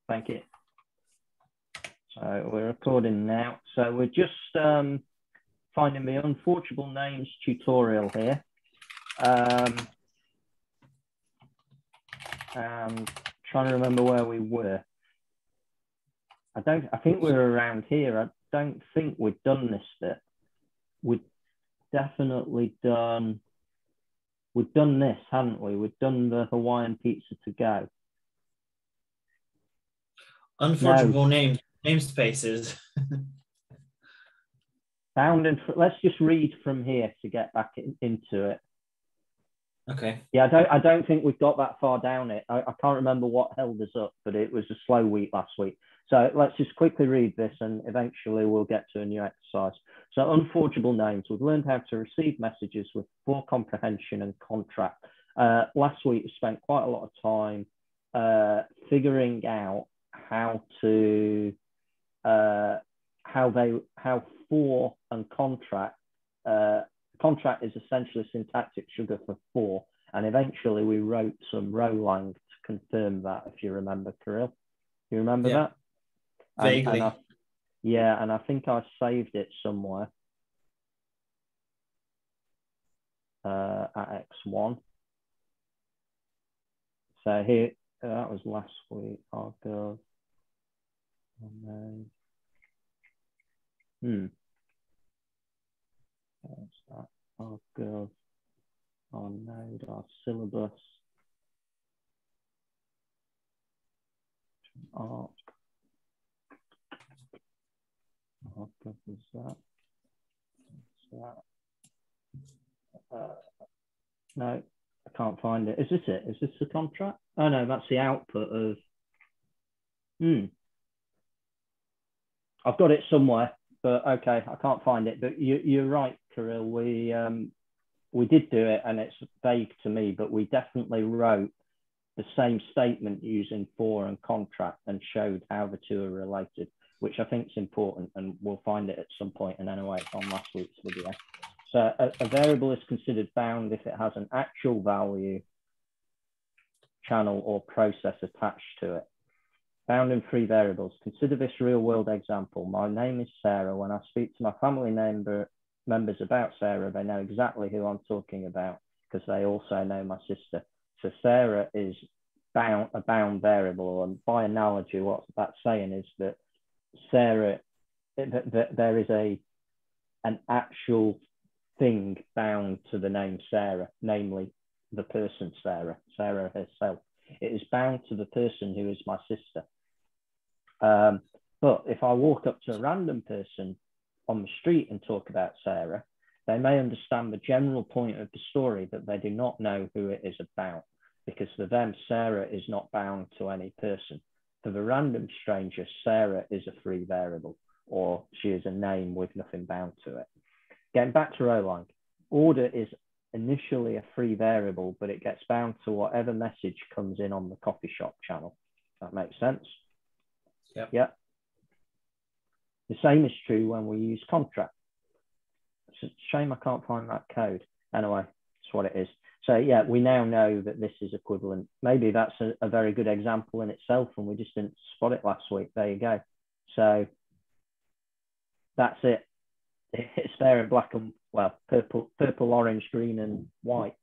Thank you. So we're recording now. So we're just finding the unforgeable names tutorial here. And trying to remember where we were. I think we were around here. I don't think we've done this bit. We've definitely done, we've done this, haven't we? We've done the Hawaiian pizza to go. Unforgeable namespaces. Let's just read from here to get back into it. Okay. Yeah, I don't think we've got that far down it. I can't remember what held us up, but it was a slow week last week. So let's just quickly read this and eventually we'll get to a new exercise. So unforgeable names. We've learned how to receive messages with full comprehension and contract. Last week we spent quite a lot of time figuring out how to how for and contract contract is essentially syntactic sugar for for, and eventually we wrote some rholang to confirm that, if you remember, Kirill. You remember that? Vaguely. And I think I saved it somewhere at X1. So here, that was last week. I'll go. There's that. I'll go on node, our syllabus. Arc. I'll go with that. No, I can't find it. Is this it? Is this the contract? Oh no, that's the output of. I've got it somewhere, but okay, I can't find it. But you're right, Kirill. We did do it, and it's vague to me, but we definitely wrote the same statement using for and contract and showed how the two are related, which I think is important, and we'll find it at some point. And anyway, it's on last week's video. So a variable is considered bound if it has an actual value, channel, or process attached to it. Bound in free variables. Consider this real world example. My name is Sarah. When I speak to my family members about Sarah, they know exactly who I'm talking about because they also know my sister. So Sarah is a bound variable, and by analogy, what that's saying is that Sarah, there is an actual thing bound to the name Sarah, namely the person Sarah herself. It is bound to the person who is my sister. But if I walk up to a random person on the street and talk about Sarah, they may understand the general point of the story, but they do not know who it is about, because for them, Sarah is not bound to any person. For the random stranger, Sarah is a free variable, or she is a name with nothing bound to it. Getting back to rholang, order is initially a free variable, but it gets bound to whatever message comes in on the coffee shop channel. That makes sense? Yep. Yeah. The same is true when we use contract. It's a shame I can't find that code. Anyway, that's what it is. So yeah, we now know that this is equivalent. Maybe that's a very good example in itself, and we just didn't spot it last week. There you go. So that's it. It's there in black and, well, purple, orange, green, and white.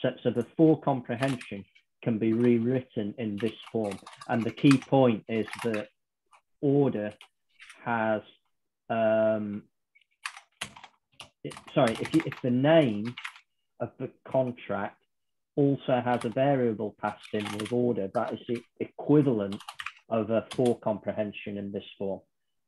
So the for comprehension can be rewritten in this form. And the key point is that order has, if the name of the contract also has a variable passed in with order, that is the equivalent of a for comprehension in this form.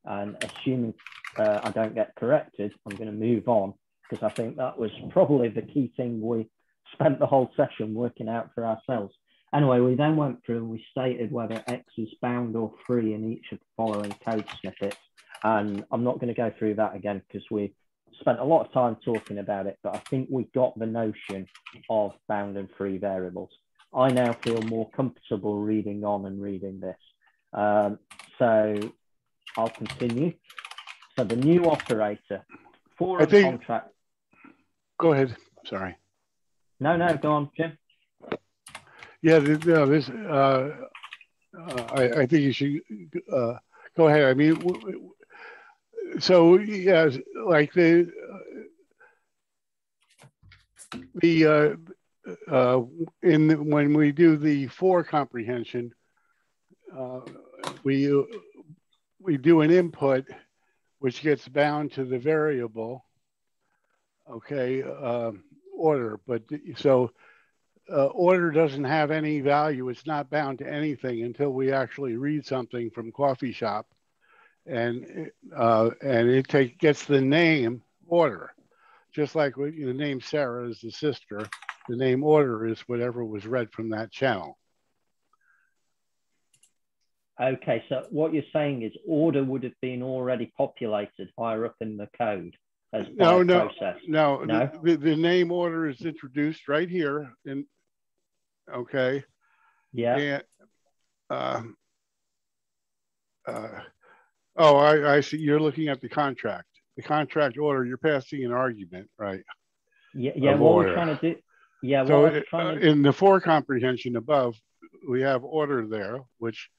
And assuming I don't get corrected, I'm going to move on, because I think that was probably the key thing we spent the whole session working out for ourselves. Anyway, we then went through and we stated whether X is bound or free in each of the following code snippets. And I'm not going to go through that again because we spent a lot of time talking about it, but I think we got the notion of bound and free variables. I now feel more comfortable reading on and reading this. So I'll continue. So the new operator for a contract. Go ahead. Sorry. No, go on, Jim. Yeah, no, this. I think you should go ahead. I mean, so yeah, like the when we do the for comprehension, uh, we we do an input which gets bound to the variable, okay, order. But so order doesn't have any value. It's not bound to anything until we actually read something from coffee shop, and it gets the name order, just like the name Sarah is the sister. The name order is whatever was read from that channel. Okay, so what you're saying is order would have been already populated higher up in the code as by process. No. The name order is introduced right here, and okay. Yeah. And oh, I see. You're looking at the contract. The contract order. You're passing an argument, right? Yeah. What we're trying to do. Yeah. So what I was trying to in the for comprehension above, we have order there, which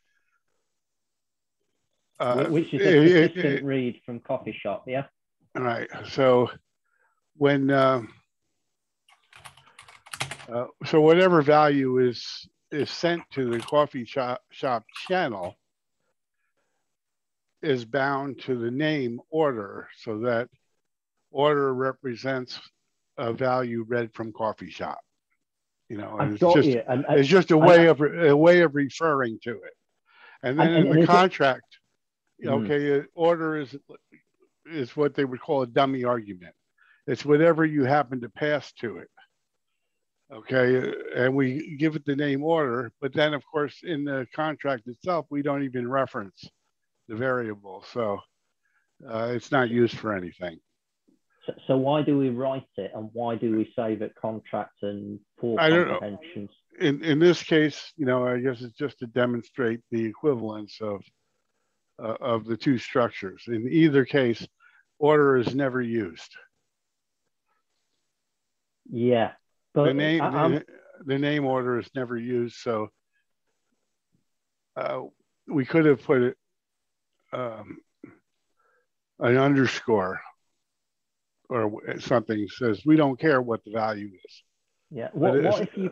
is a persistent read from coffee shop. Yeah. All right. So when so whatever value is sent to the coffee shop channel is bound to the name order, so that order represents a value read from coffee shop. It's just a way of referring to it. And then in the contract, okay, order is what they would call a dummy argument. It's whatever you happen to pass to it. Okay, and we give it the name order, but then of course in the contract itself, we don't even reference the variable. So it's not used for anything. So why do we write it, and why do we save it contract and for comprehensions? In this case, I guess it's just to demonstrate the equivalence of the two structures. In either case, order is never used. Yeah, but the name order is never used. So we could have put it an underscore or something says we don't care what the value is. Yeah. What if you?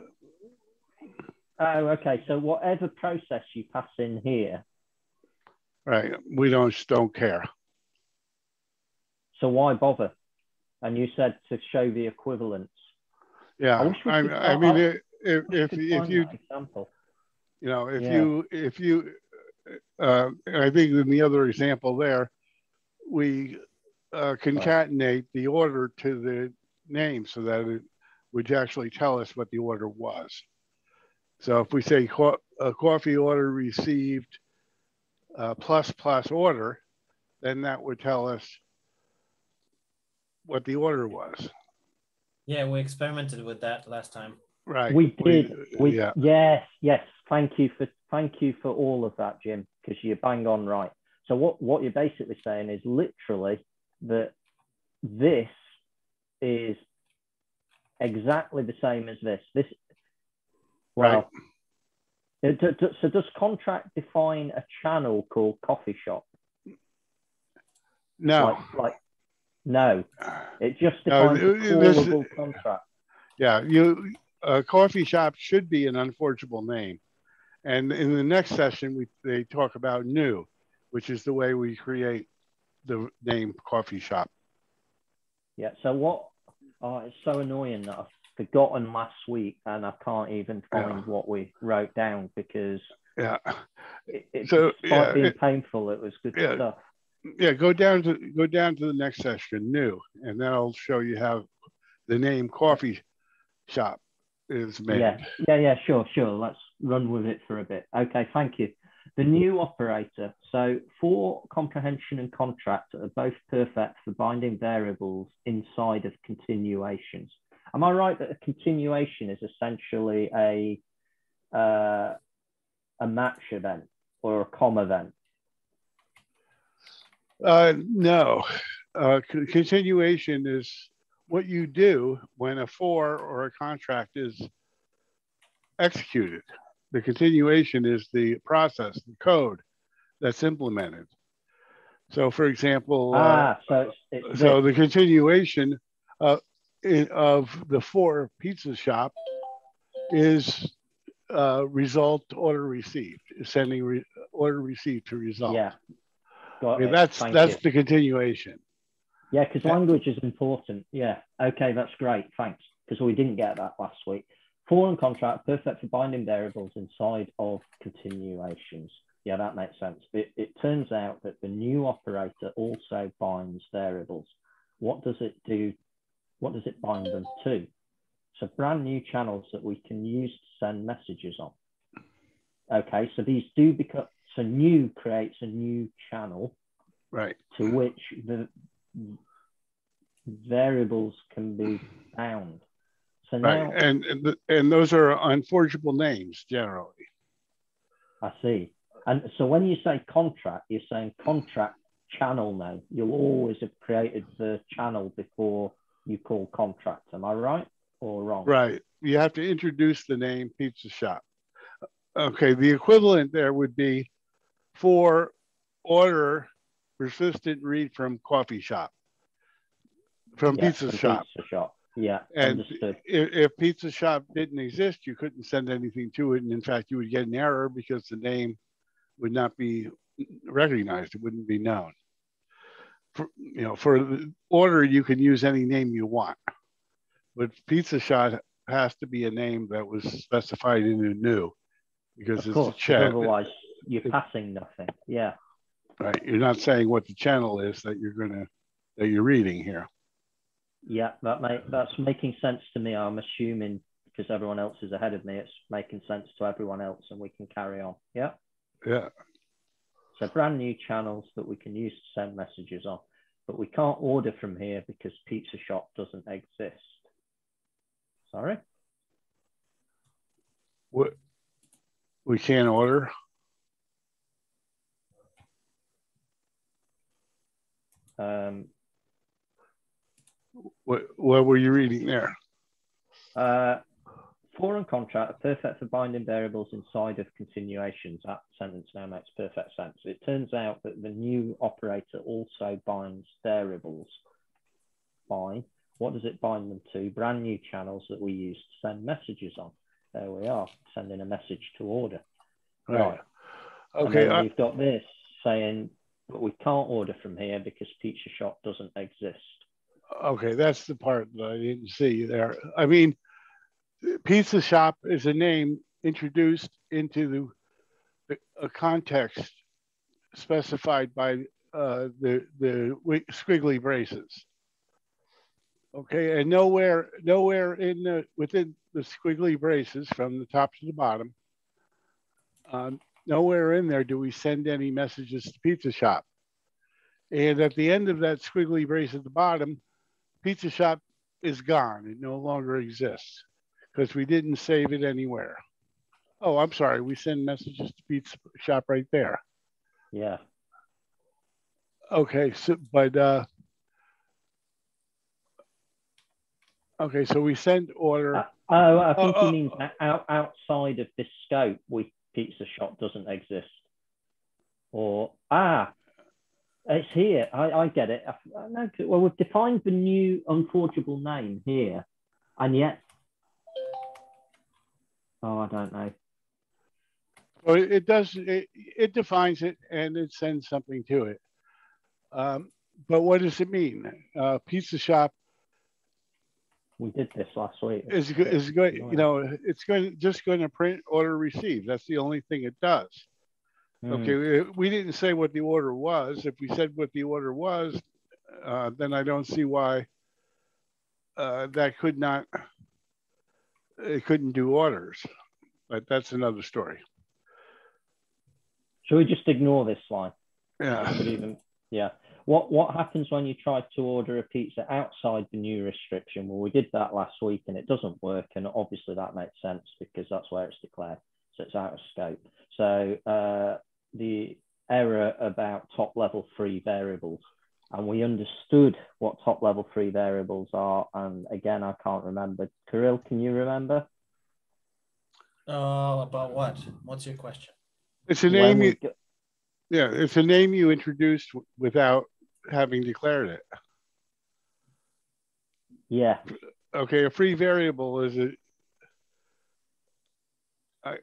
Oh, okay. So whatever process you pass in here. Right. We don't care. So why bother? And you said to show the equivalence. Yeah. I mean, if you example. If you I think in the other example there, we concatenate the order to the name so that it would actually tell us what the order was. So if we say a coffee order received plus order, then that would tell us what the order was. Yeah, we experimented with that last time. Right. We did. Yeah. Yes. Thank you for all of that, Jim, because you're bang on right. So what you're basically saying is literally that this is exactly the same as this. Well, right. So does contract define a channel called coffee shop? No. No. It just defines a callable contract. Yeah, coffee shop should be an unforgeable name. And in the next session, they talk about new, which is the way we create the name coffee shop. Yeah. So it's so annoying that I've forgotten last week and I can't even find what we wrote down because despite being painful, it was good stuff. Yeah. Go down to the next session, new, and then I'll show you how the name coffee shop is made. Yeah. Sure. Let's run with it for a bit. Okay. Thank you. The new operator. So for comprehension and contract are both perfect for binding variables inside of continuations. Am I right that a continuation is essentially a match event or a comma event? No. Continuation is what you do when a for or a contract is executed. The continuation is the process, the code that's implemented. So, for example, so the continuation of the for pizza shop is result order received, sending order received to result. Yeah, got okay, it. That's the continuation. Yeah, because language is important. Yeah, okay, that's great. Thanks, because we didn't get that last week. For and contract, perfect for binding variables inside of continuations. Yeah, that makes sense. It turns out that the new operator also binds variables. What does it do? What does it bind them to? So brand new channels that we can use to send messages on. Okay, so these do become, so new creates a new channel, right, to which the variables can be bound. So now, right. And those are unforgeable names generally. I see. And so when you say contract, you're saying contract channel name. You'll always have created the channel before you call contract. Am I right or wrong? Right. You have to introduce the name pizza shop. Okay. The equivalent there would be for order persistent read from coffee shop, from pizza shop. Pizza shop. Yeah, and understood. If pizza shop didn't exist, you couldn't send anything to it. And in fact, you would get an error because the name would not be recognized. It wouldn't be known. For the order, you can use any name you want. But pizza shop has to be a name that was specified in the new, because of course, otherwise you're passing nothing. Yeah. Right. You're not saying what the channel is that you're reading here. Yeah, that's making sense to me. I'm assuming because everyone else is ahead of me, it's making sense to everyone else, and we can carry on. Yeah. Yeah. So brand new channels that we can use to send messages on, but we can't order from here because pizza shop doesn't exist. Sorry? What? We can't order? What were you reading there? For and contract are perfect for binding variables inside of continuations. That sentence now makes perfect sense. It turns out that the new operator also binds variables. Fine. What does it bind them to? Brand new channels that we use to send messages on. There we are, sending a message to order. Right. Okay. And then you've got this saying, but we can't order from here because pizza shop doesn't exist. Okay, that's the part that I didn't see there. I mean, pizza shop is a name introduced into a context specified by the squiggly braces. Okay, and nowhere within the squiggly braces from the top to the bottom, nowhere in there do we send any messages to pizza shop. And at the end of that squiggly brace at the bottom, pizza shop is gone. It no longer exists because we didn't save it anywhere. Oh, I'm sorry. We send messages to pizza shop right there. Yeah. Okay. So, okay. So we send order. I think he means outside of this scope, pizza shop doesn't exist. Or, it's here. I get it. Well, we've defined the new unforgeable name here, and yet, I don't know. Well, it does. It defines it and it sends something to it. But what does it mean? Pizza shop. We did this last week. Is going. It's just going to print order received. That's the only thing it does. Okay, we didn't say what the order was. If we said what the order was, then I don't see why it couldn't do orders. But that's another story. Should we just ignore this line? Yeah. Yeah. What happens when you try to order a pizza outside the new restriction? Well, we did that last week and it doesn't work. And obviously that makes sense because that's where it's declared. So it's out of scope. So the error about top level 3 variables, and we understood what top level 3 variables are. And again, I can't remember. Kirill, can you remember? About what? What's your question? It's a name you, yeah, it's a name you introduced without having declared it. Yeah. Okay, a free variable is I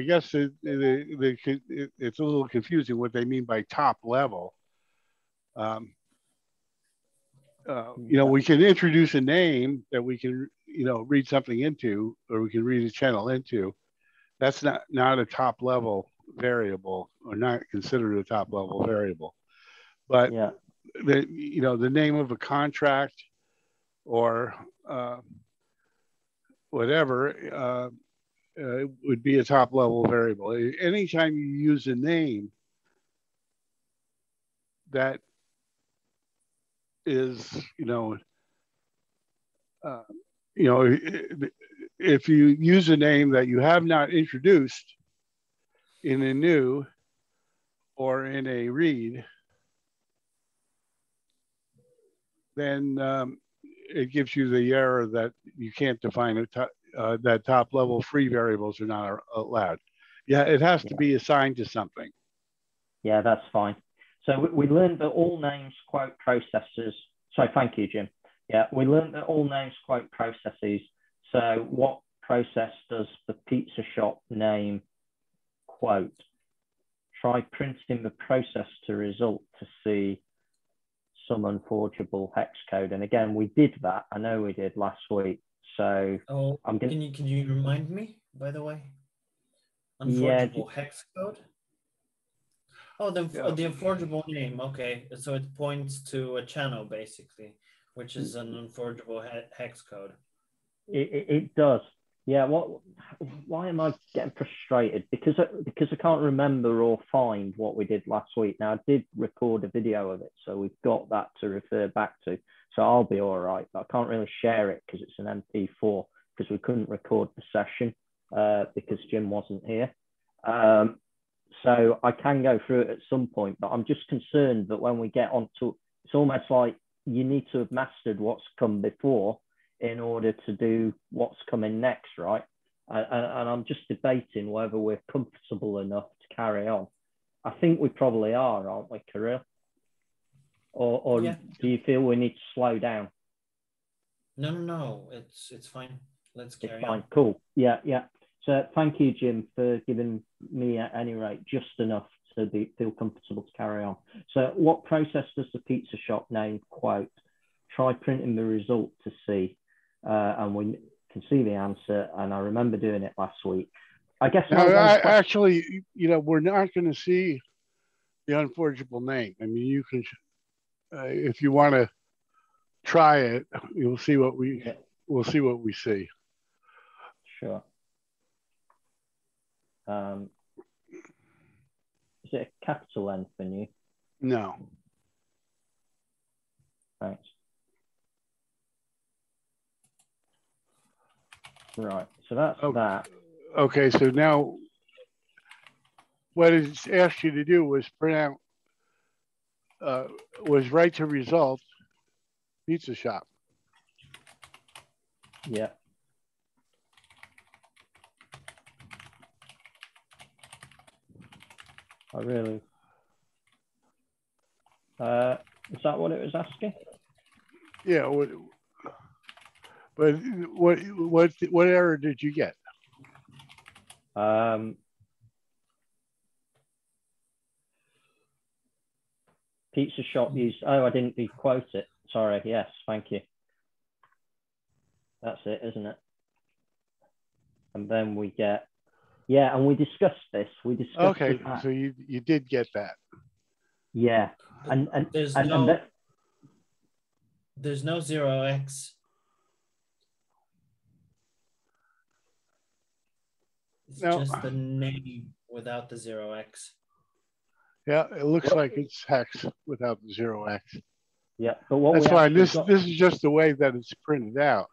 guess it's a little confusing what they mean by top level. We can introduce a name that we can, read something into, or we can read a channel into. That's not a top level variable, or not considered a top level variable. But yeah, the name of a contract or whatever would be a top level variable. Anytime you use a name that is, if you use a name that you have not introduced in a new or in a read, then it gives you the error that you can't define that top level free variables are not allowed. Yeah, it has to be assigned to something. Yeah, that's fine. So we learned that all names quote processes. Sorry, thank you, Jim. Yeah, we learned that all names quote processes. So what process does the pizza shop name quote? Try printing the process to result to see some unforgeable hex code. And again, we did that. I know we did last week. So can you remind me, by the way? Unforgeable hex code? Oh, the unforgeable name. Okay, so it points to a channel basically, which is an unforgeable hex code. It does. Yeah. Why am I getting frustrated? Because I can't remember or find what we did last week. Now I did record a video of it, so we've got that to refer back to. So I'll be all right. But I can't really share it because it's an MP4 because we couldn't record the session because Jim wasn't here. So I can go through it at some point, but I'm just concerned that when we get onto, it's almost like you need to have mastered what's come before in order to do what's coming next, right? And I'm just debating whether we're comfortable enough to carry on. I think we probably are, aren't we, Kirill? Or yeah. Do you feel we need to slow down? No, it's fine. Let's carry on. Cool. Yeah. So thank you, Jim, for giving me, at any rate, just enough to feel comfortable to carry on. So what process does the pizza shop name quote? Try printing the result to see. And we can see the answer. And I remember doing it last week. I guess. Actually, we're not going to see the unforgeable name. I mean, you can, if you want to try it, we'll see what we see. Sure. Is it a capital N for you? No. Thanks. Right. So that's that. Okay. So now what it's asked you to do was print out, was write to result pizza shop. Yeah. I really. Is that what it was asking? Yeah. But what error did you get? Pizza shop used. Oh, I didn't quote it. Sorry. Yes, thank you. That's it, isn't it? And then we get. Yeah, and we discussed this. Okay, so you did get that. Yeah, and there's no 0x. It's just the name without the 0x. Yeah, it looks like it's hex without the 0x. Yeah, but that's fine. This is just the way that it's printed out.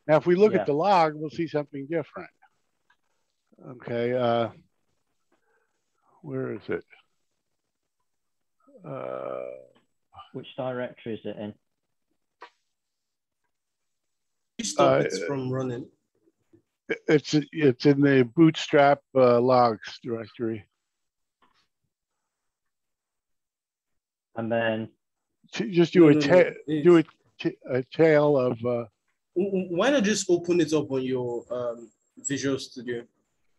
Now, if we look at the log, we'll see something different. Okay, where is it? Which directory is it in? Stop it from running. It's in the Bootstrap logs directory. And then just do a tail of. Why not just open it up on your Visual Studio?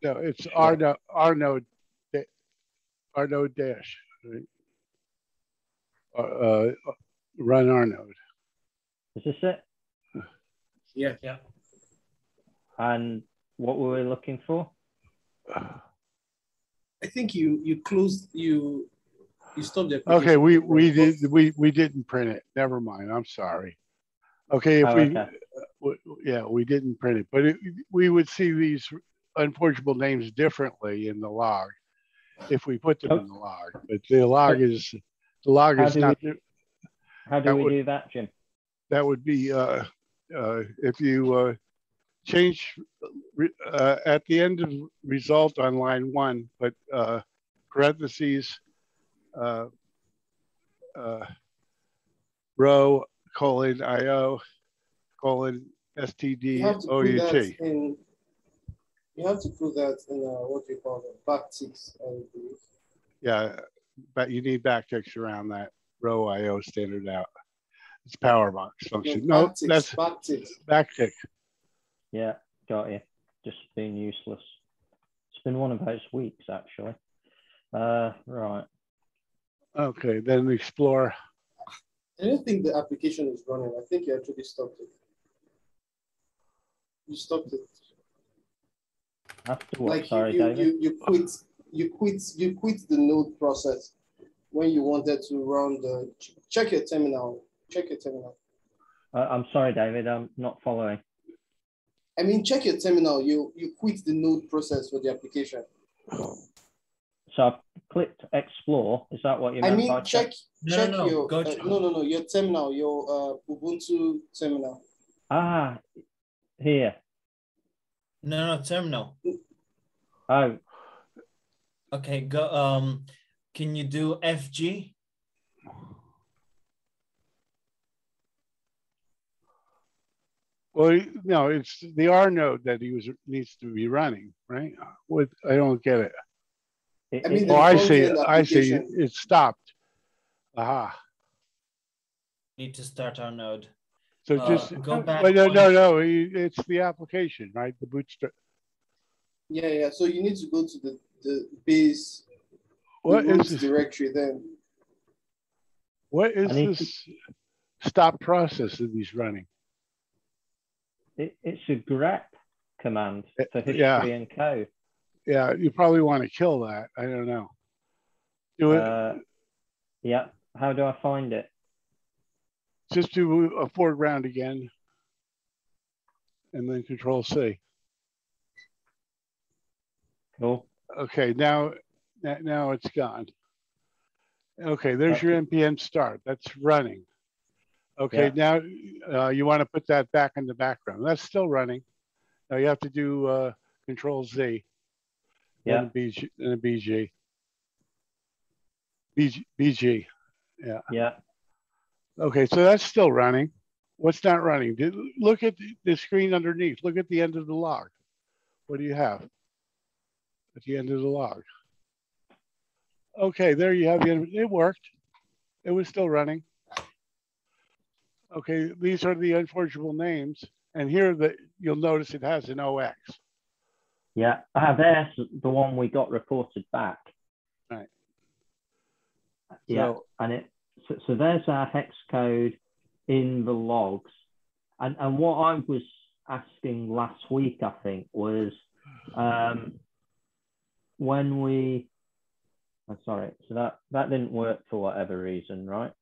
No, it's rnode dash. Right? Run rnode. is this it? Yeah. Yeah. And what were we looking for? I think you closed you stopped the application. Okay, we didn't print it. Never mind. I'm sorry. Okay, if we didn't print it, but we would see these unforgeable names differently in the log if we put them in the log. But the log is not. How do we do that, Jim? That would be if you change at the end of result on line 1, but parentheses row :IO STD OUT. You have to put that in what do you call it, backticks, I believe. Yeah, but you need backticks around that row IO standard out. It's power box function. No, backticks, that's backtick. Yeah, got you. Just being useless. It's been one of those weeks, actually. Right. Okay, then explore. I don't think the application is running. I think you actually stopped it. You stopped it. After what? Like Sorry, David. You quit the node process when you wanted to run the check your terminal. Check your terminal. I'm sorry, David. I'm not following. I mean, check your terminal. You quit the node process for the application. So I've clicked explore. Is that what you meant? I mean, check your your terminal, your Ubuntu terminal. Ah, here. No, terminal. Oh. Okay, go. Can you do FG? Well, no, it's the R node that needs to be running, right? I don't get it. I see. It stopped. Aha. Need to start our node. So just go back. No. It's the application, right? The Bootstrap. Yeah. So you need to go to the base. What is this directory then? What is this stop process that he's running? It's a grep command for history and code. Yeah, you probably want to kill that. I don't know. Do it. Yeah. How do I find it? Just do a foreground again, and then Control C. Cool. Okay, now it's gone. Okay, there's your npm start. That's running. Okay, now you want to put that back in the background. That's still running. Now you have to do Control Z. Yeah. And a BG. BG. Yeah. Yeah. Okay, so that's still running. What's not running? Look at the screen underneath. Look at the end of the log. What do you have at the end of the log? Okay, there you have the end. It worked. It was still running. Okay, these are the unforgeable names. And here you'll notice it has an OX. Yeah, there's the one we got reported back. Right. Yeah, and so there's our hex code in the logs. And what I was asking last week, I think, was when we, so that didn't work for whatever reason, right?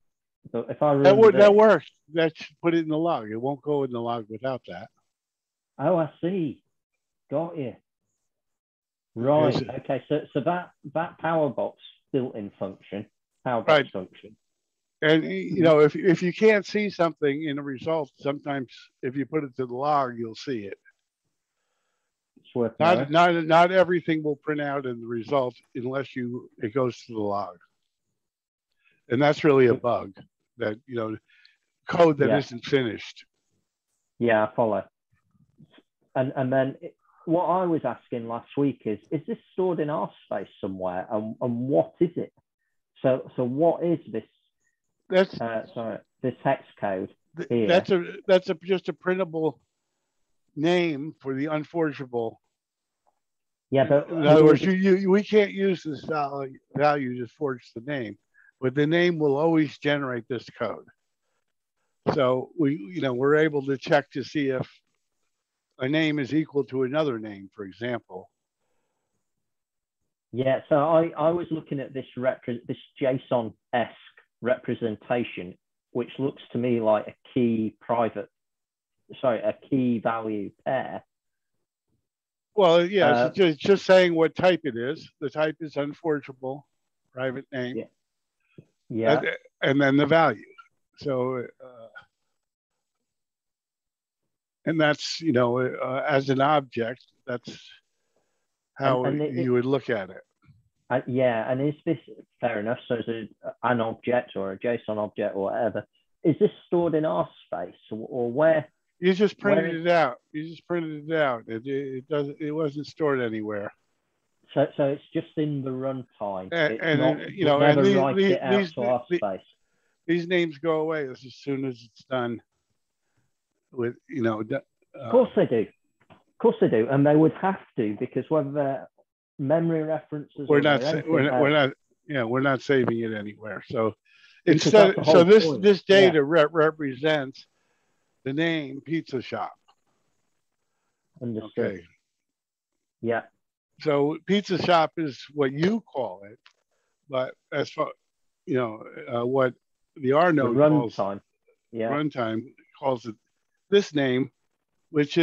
So if I run that worked. Let's put it in the log. It won't go in the log without that. Oh, I see. Got you. Right. Okay. So that power box built-in function, power box function. And if you can't see something in a result, sometimes if you put it to the log, you'll see it. It's worth not everything will print out in the result unless it goes to the log. And that's really a bug that isn't finished. Yeah, I follow. And then what I was asking last week is this stored in our space somewhere, and what is it? So what is this? That's this hex code here. That's just a printable name for the unforgeable. Yeah, but in other words, we can't use this value to forge the name, but the name will always generate this code. So we're able to check to see if a name is equal to another name, for example. Yeah, so I was looking at this JSON-esque representation, which looks to me like a key value pair. Well, yes, it's just saying what type it is. The type is unforgeable, private name. Yeah. And then the value. So, and that's, as an object, that's how you would look at it. Yeah, and is this fair enough? So is an object or a JSON object or whatever, is this stored in our space or where? You just printed it out. It wasn't stored anywhere. So it's just in the runtime. Never write it out to our space. These names go away as soon as it's done. With of course they do. Of course they do, and they would have to, because whether they're memory references. We're not saving it anywhere. So instead, this data represents the name Pizza Shop. Understood. Okay. Yeah. So Pizza Shop is what you call it, but as far what the R node calls runtime calls it this name, which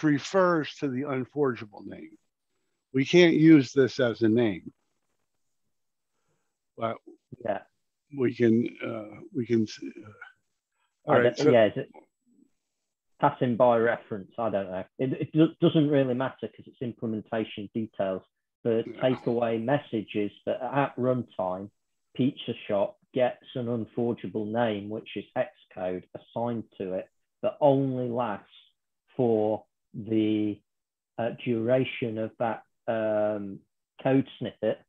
refers to the unforgeable name. We can't use this as a name, but we can. All right. Passing by reference, I don't know. It doesn't really matter because it's implementation details. The takeaway message is that at runtime, Pizza Shop gets an unforgeable name, which is hex code assigned to it, that only lasts for the duration of that code snippet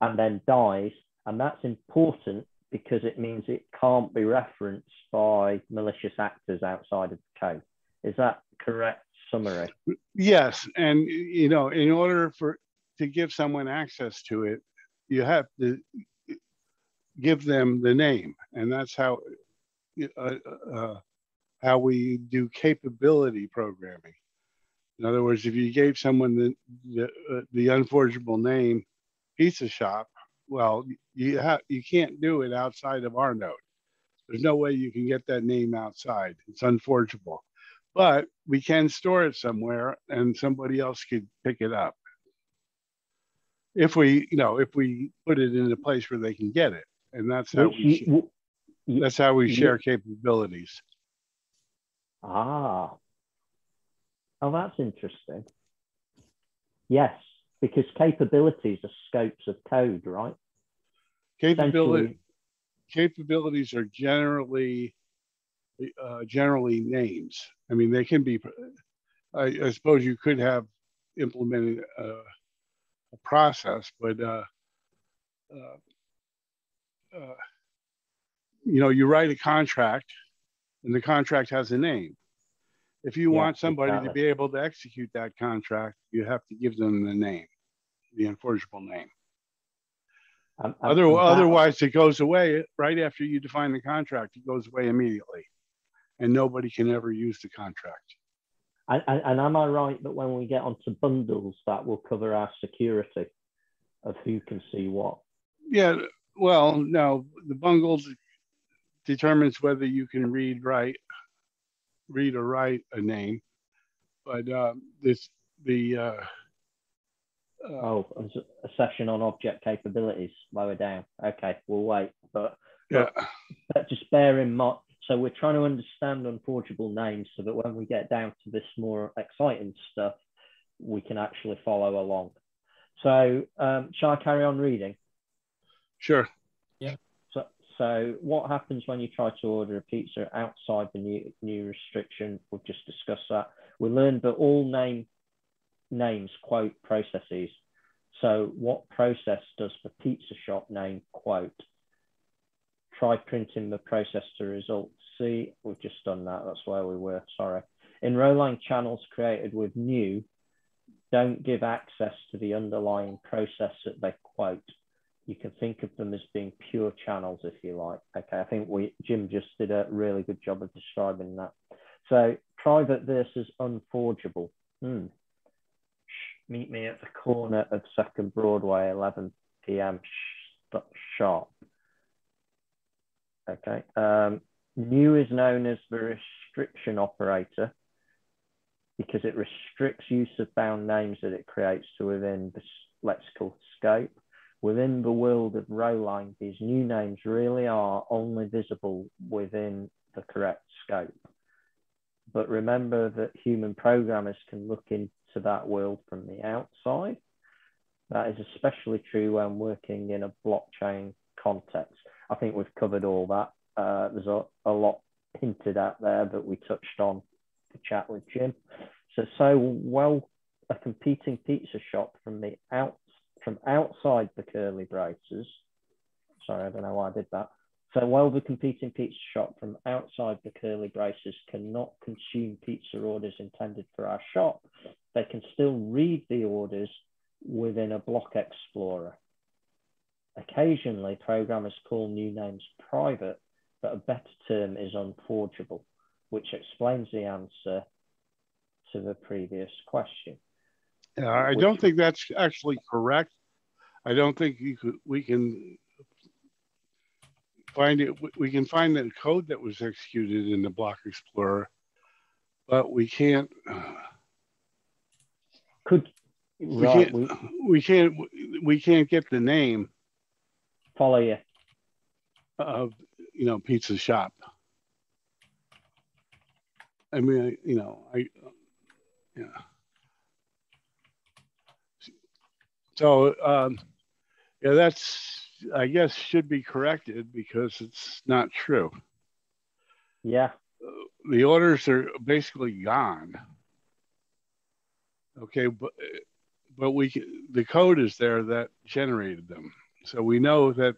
and then dies. And that's important because it means it can't be referenced by malicious actors outside of the code. Is that correct summary? Yes. And, in order to give someone access to it, you have to give them the name. And that's how we do capability programming. In other words, if you gave someone the unforgeable name Pizza Shop, well, you can't do it outside of our node. There's no way you can get that name outside. It's unforgeable. But we can store it somewhere and somebody else could pick it up. If we put it in a place where they can get it. And that's how we share capabilities. Oh, that's interesting. Yes, because capabilities are scopes of code, right? Capabilities are generally names. I mean, they can be. I suppose you could have implemented a process, but you write a contract, and the contract has a name. If you want somebody to be able to execute that contract, you have to give them the name, the unforgeable name. Otherwise, it goes away right after you define the contract. It goes away immediately, and nobody can ever use the contract. And am I right that when we get onto bundles, that will cover our security of who can see what? Yeah. Well, no, the bundles determines whether you can read or write a name, but a session on object capabilities lower down. Okay, we'll wait, but just bear in mind. So we're trying to understand unforgeable names so that when we get down to this more exciting stuff, we can actually follow along. So shall I carry on reading? Sure. Yeah. So what happens when you try to order a pizza outside the new restriction? We've just discussed that. We learned that all name names quote processes. So what process does the pizza shop name quote? Try printing the process to result. See, we've just done that. That's where we were, sorry. In rholang channels created with new, don't give access to the underlying process that they quote. You can think of them as being pure channels if you like. Okay, I think Jim just did a really good job of describing that. So private versus unforgeable. Meet me at the corner of 2nd Broadway, 11 p.m. sharp. Okay. New is known as the restriction operator because it restricts use of bound names that it creates to within the lexical scope. Within the world of rholang, these new names really are only visible within the correct scope. But remember that human programmers can look into that world from the outside. That is especially true when working in a blockchain context. I think we've covered all that. There's a lot hinted at there that we touched on the chat with Jim. So a competing pizza shop from outside the curly braces. Sorry, I don't know why I did that. So while the competing pizza shop from outside the curly braces cannot consume pizza orders intended for our shop, they can still read the orders within a block explorer. Occasionally, programmers call new names private, but a better term is unforgeable, which explains the answer to the previous question. I don't think that's actually correct. I don't think we can find it. We can find the code that was executed in the block explorer, but we can't. We can't get the name. Follow you. Of pizza shop. I mean, yeah. So yeah, that's, I guess, should be corrected because it's not true. Yeah. The orders are basically gone. Okay, but the code is there that generated them. So we know that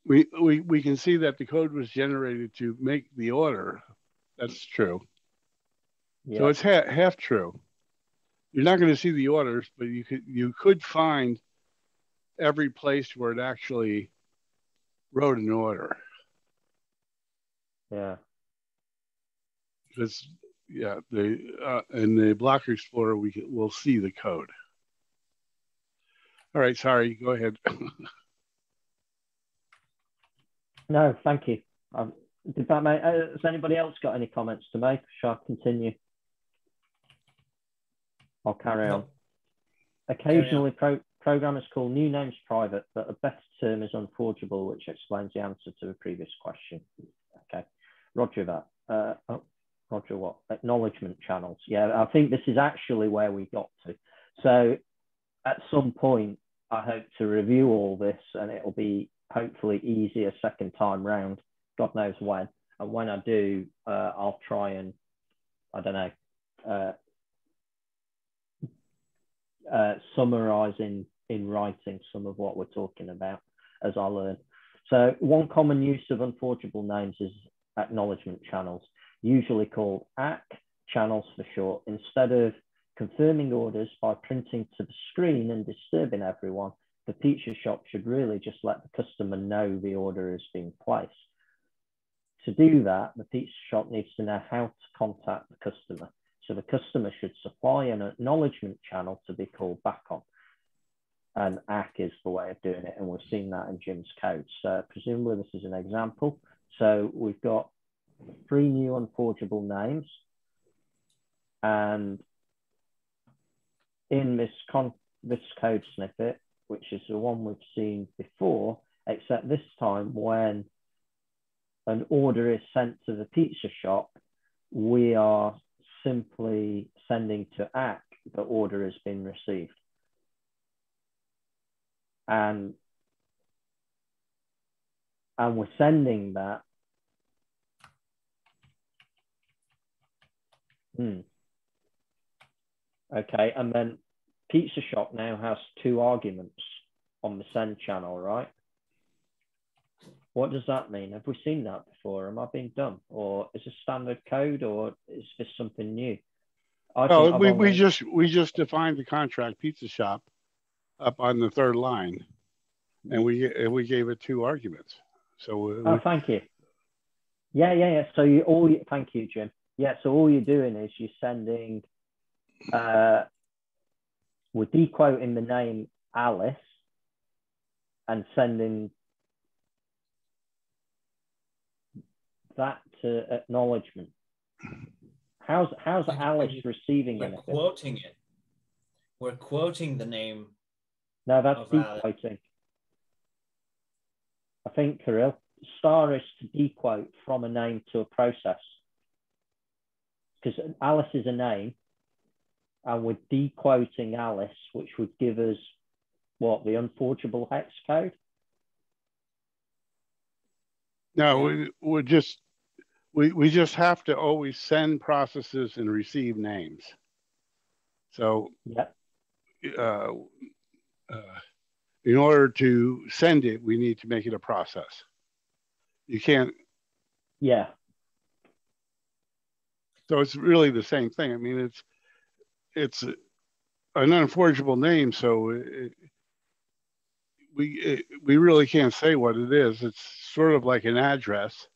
we can see that the code was generated to make the order. That's true. Yeah. So it's half true. You're not going to see the orders, but you could find every place where it actually wrote an order. Yeah. Because in the block explorer we'll see the code. All right, sorry, go ahead. No, thank you. Did that make, has anybody else got any comments to make? Shall I continue? I'll carry on. Occasionally, programmers call new names private, but a better term is unforgeable, which explains the answer to the previous question. Okay, roger that. Roger what? Acknowledgement channels. Yeah, I think this is actually where we got to. So at some point, I hope to review all this and it'll be hopefully easier second time round. God knows when. And when I do, I'll try and, I don't know, summarize in writing some of what we're talking about as I learn. So one common use of unforgeable names is acknowledgement channels, usually called ACK channels for short. Instead of confirming orders by printing to the screen and disturbing everyone, the pizza shop should really just let the customer know the order is being placed. To do that, the pizza shop needs to know how to contact the customer. So the customer should supply an acknowledgement channel to be called back on. And ACK is the way of doing it. And we've seen that in Jim's code. So presumably this is an example. So we've got 3 new unforgeable names. And in this code snippet, which is the one we've seen before, except this time when an order is sent to the pizza shop, we are simply sending to ACK the order has been received. And we're sending that. Okay, and then Pizza Shop now has 2 arguments on the send channel, right? What does that mean? Have we seen that before? Am I being dumb? Or is this standard code, or is this something new? Oh, we just defined the contract Pizza Shop up on the 3rd line, and we gave it 2 arguments. So thank you. Yeah. So thank you, Jim. Yeah, so all you're doing is you're sending, we're dequoting the name Alice and sending that to acknowledgement. How's Alice receiving we're anything? Quoting it. We're quoting the name. No, that's dequoting. I think, Kirill, star is to dequote from a name to a process. Because Alice is a name, and we're dequoting Alice, which would give us what, the unforgeable hex code? No, we just have to always send processes and receive names. So in order to send it, we need to make it a process. You can't. Yeah. So it's really the same thing. I mean, it's an unforgeable name, so we really can't say what it is. It's sort of like an address.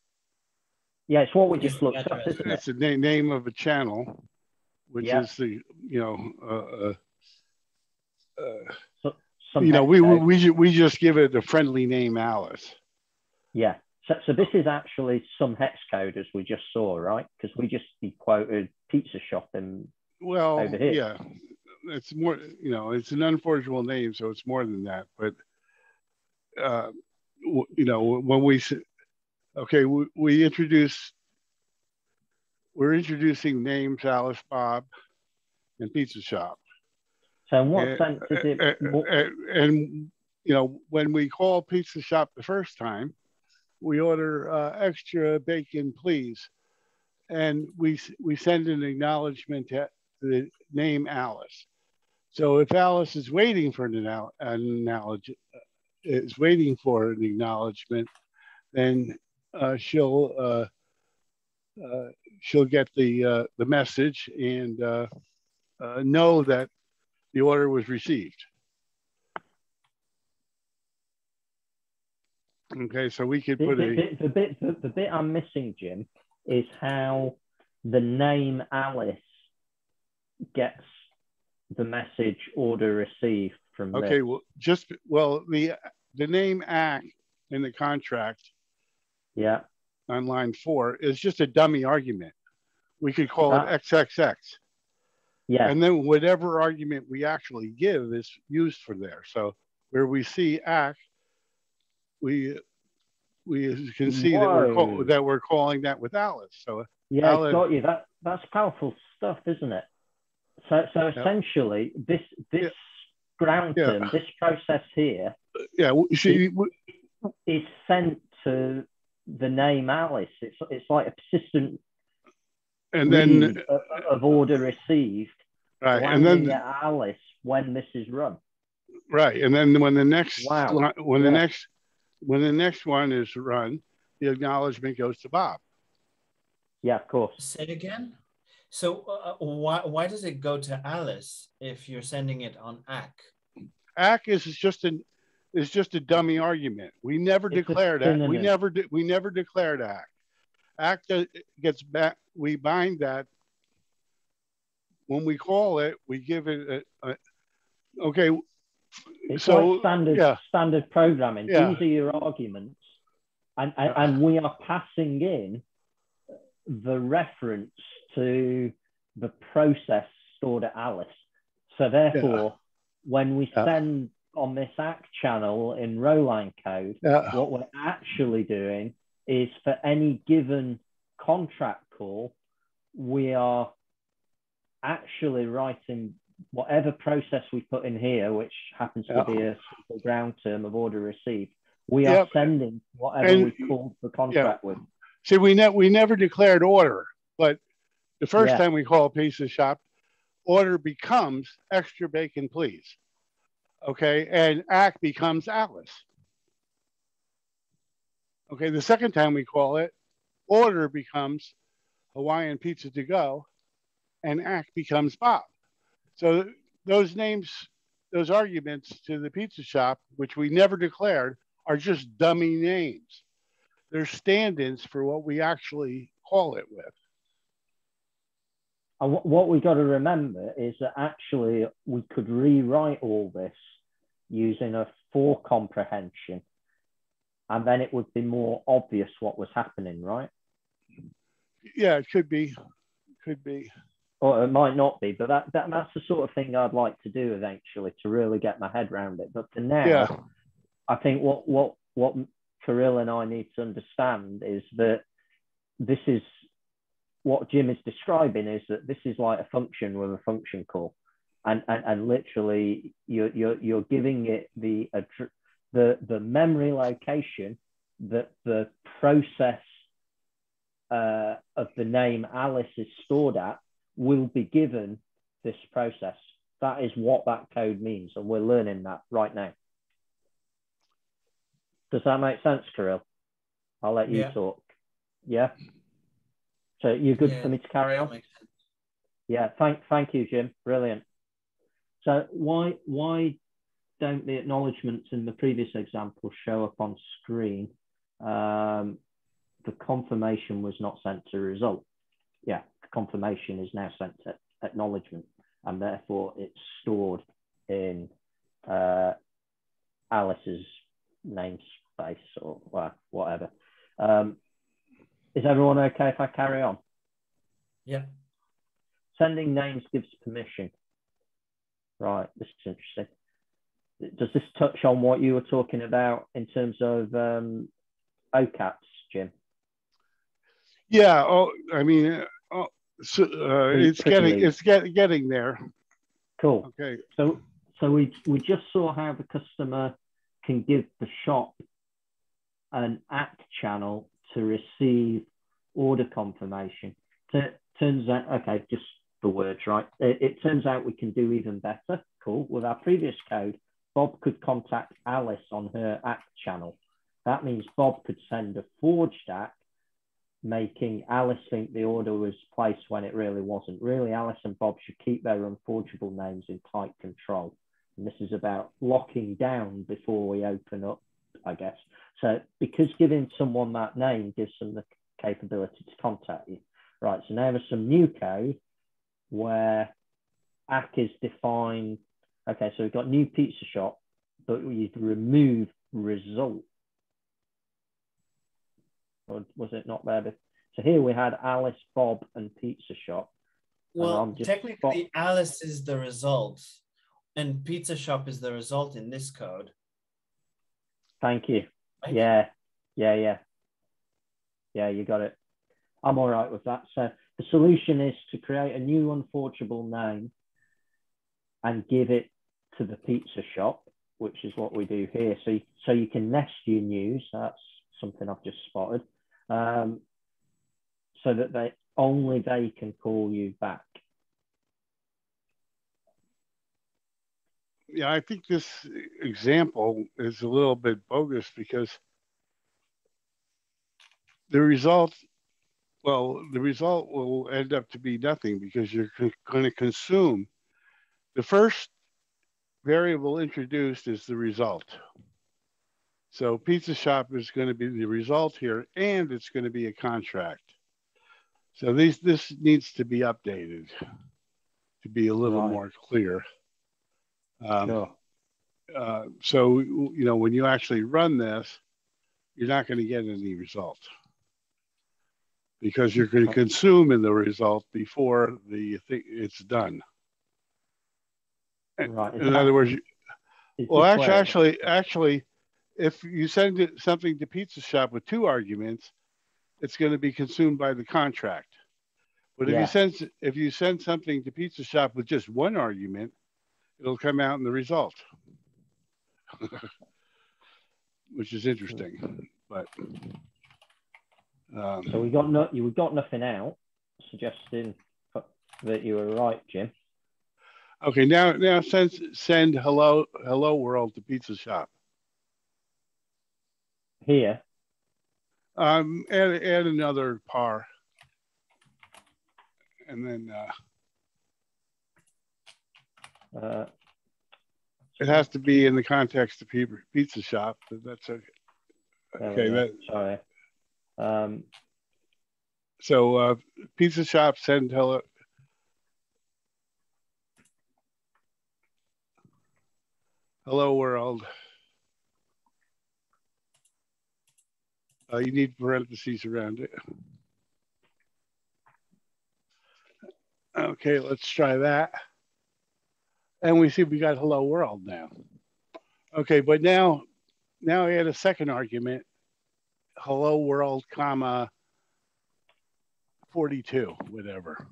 Yeah, it's what we just looked up, isn't it? It's the name of a channel, which is the we just give it a friendly name, Alice. Yeah. So this is actually some hex code, as we just saw, right? Because we just quoted Pizza Shop over here. Yeah, it's more, it's an unforgeable name, so it's more than that. But when we're introducing names, Alice, Bob, and Pizza Shop. So in what sense is it? And when we call Pizza Shop the first time, we order extra bacon, please, and we send an acknowledgement to the name Alice. So if Alice is waiting for an acknowledgement, then she'll get the message and know that the order was received. Okay, so we could put the bit I'm missing, Jim, is how the name Alice gets the message order received from. Okay, the name ACK in the contract, on line 4 is just a dummy argument. We could call it XXX. Yeah, and then whatever argument we actually give is used for there. So where we see ACK, we can see that we're calling that with Alice. So yeah, Alice, got you. That's powerful stuff, isn't it? So essentially, this ground term, this process here, is sent to the name Alice. It's like a persistent and then of order received, right, and then at Alice when this is run. Right, and then when the next when the next one is run, the acknowledgement goes to Bob. Yeah, of course. Say it again. So why does it go to Alice if you're sending it on ACK? ACK is just a dummy argument. We never declared ACK. We never declared ACK. ACK gets back. We bind that. When we call it, we give it okay. It's so like standard programming. Yeah. These are your arguments, and we are passing in the reference to the process stored at Alice. So therefore, when we send on this ACK channel in rholang code, what we're actually doing is for any given contract call, we are actually writing whatever process we put in here, which happens to be a simple ground term of order received. We are sending whatever we called the contract with. See, we never declared order, but the first time we call Pizza Shop, order becomes extra bacon, please. Okay, and Ack becomes Alice. Okay, the second time we call it, order becomes Hawaiian pizza to go, and Ack becomes Bob. So those names, those arguments to the pizza shop, which we never declared, are just dummy names. They're stand-ins for what we actually call it with. And what we got to remember is that actually we could rewrite all this using a for comprehension, and then it would be more obvious what was happening, right? Yeah, it could be. Could be. Or it might not be, but that's the sort of thing I'd like to do eventually to really get my head around it. But for now, yeah. I think what Kirill and I need to understand is that this is what Jim is describing, is that this is like a function with a function call, and literally you're giving it the memory location that the process of the name Alice is stored at will be given this process. That is what that code means, and we're learning that right now. Does that make sense, Kirill? I'll let you talk. Yeah. So you're good for me to carry on? Yeah. Thank you, Jim. Brilliant. So why don't the acknowledgements in the previous example show up on screen? The confirmation was not sent to result. Yeah, the confirmation is now sent to acknowledgement, and therefore it's stored in Alice's namespace or whatever. Is everyone okay if I carry on? Yeah. Sending names gives permission. Right, this is interesting. Does this touch on what you were talking about in terms of OCAPs, Jim? Yeah. Oh, I mean, it's getting there. Cool. Okay. So we just saw how the customer can give the shop an ACK channel to receive order confirmation. Turns out, okay, just the words, right? It turns out we can do even better. Cool. With our previous code, Bob could contact Alice on her ACK channel. That means Bob could send a forged ACK, making Alice think the order was placed when it really wasn't. Really, Alice and Bob should keep their unforgeable names in tight control. And this is about locking down before we open up, I guess. So because giving someone that name gives them the capability to contact you. Right, so now there's some new code where ACK is defined. Okay, so we've got new pizza shop, but we remove result. Or was it not there? So here we had Alice, Bob, and pizza shop. Well, technically Alice is the result and pizza shop is the result in this code. Thank you. Right? Yeah, you got it. I'm all right with that. So the solution is to create a new unforgeable name and give it to the pizza shop, which is what we do here. So you can nest your news. That's something I've just spotted. So that they can call you back. Yeah, I think this example is a little bit bogus because the result will end up to be nothing because you're going to consume. The first variable introduced is the result. So pizza shop is going to be the result here, and it's going to be a contract. So this needs to be updated to be a little more clear. Sure. So, when you actually run this, you're not going to get any result because you're going to consume in the result before it's done. Right. In other words, actually, if you send something to pizza shop with 2 arguments, it's going to be consumed by the contract. But if you send something to pizza shop with just 1 argument, it'll come out in the result, which is interesting. But so we got nothing out, suggesting that you were right, Jim. Okay, now send hello world to pizza shop. Here. Add another par, and then it has to be in the context of pizza shop. But that's okay. Okay, sorry. So pizza shop send hello world. You need parentheses around it. Okay, let's try that. And we see we got hello world now. Okay, but now add a second argument, hello world, comma, 42, whatever.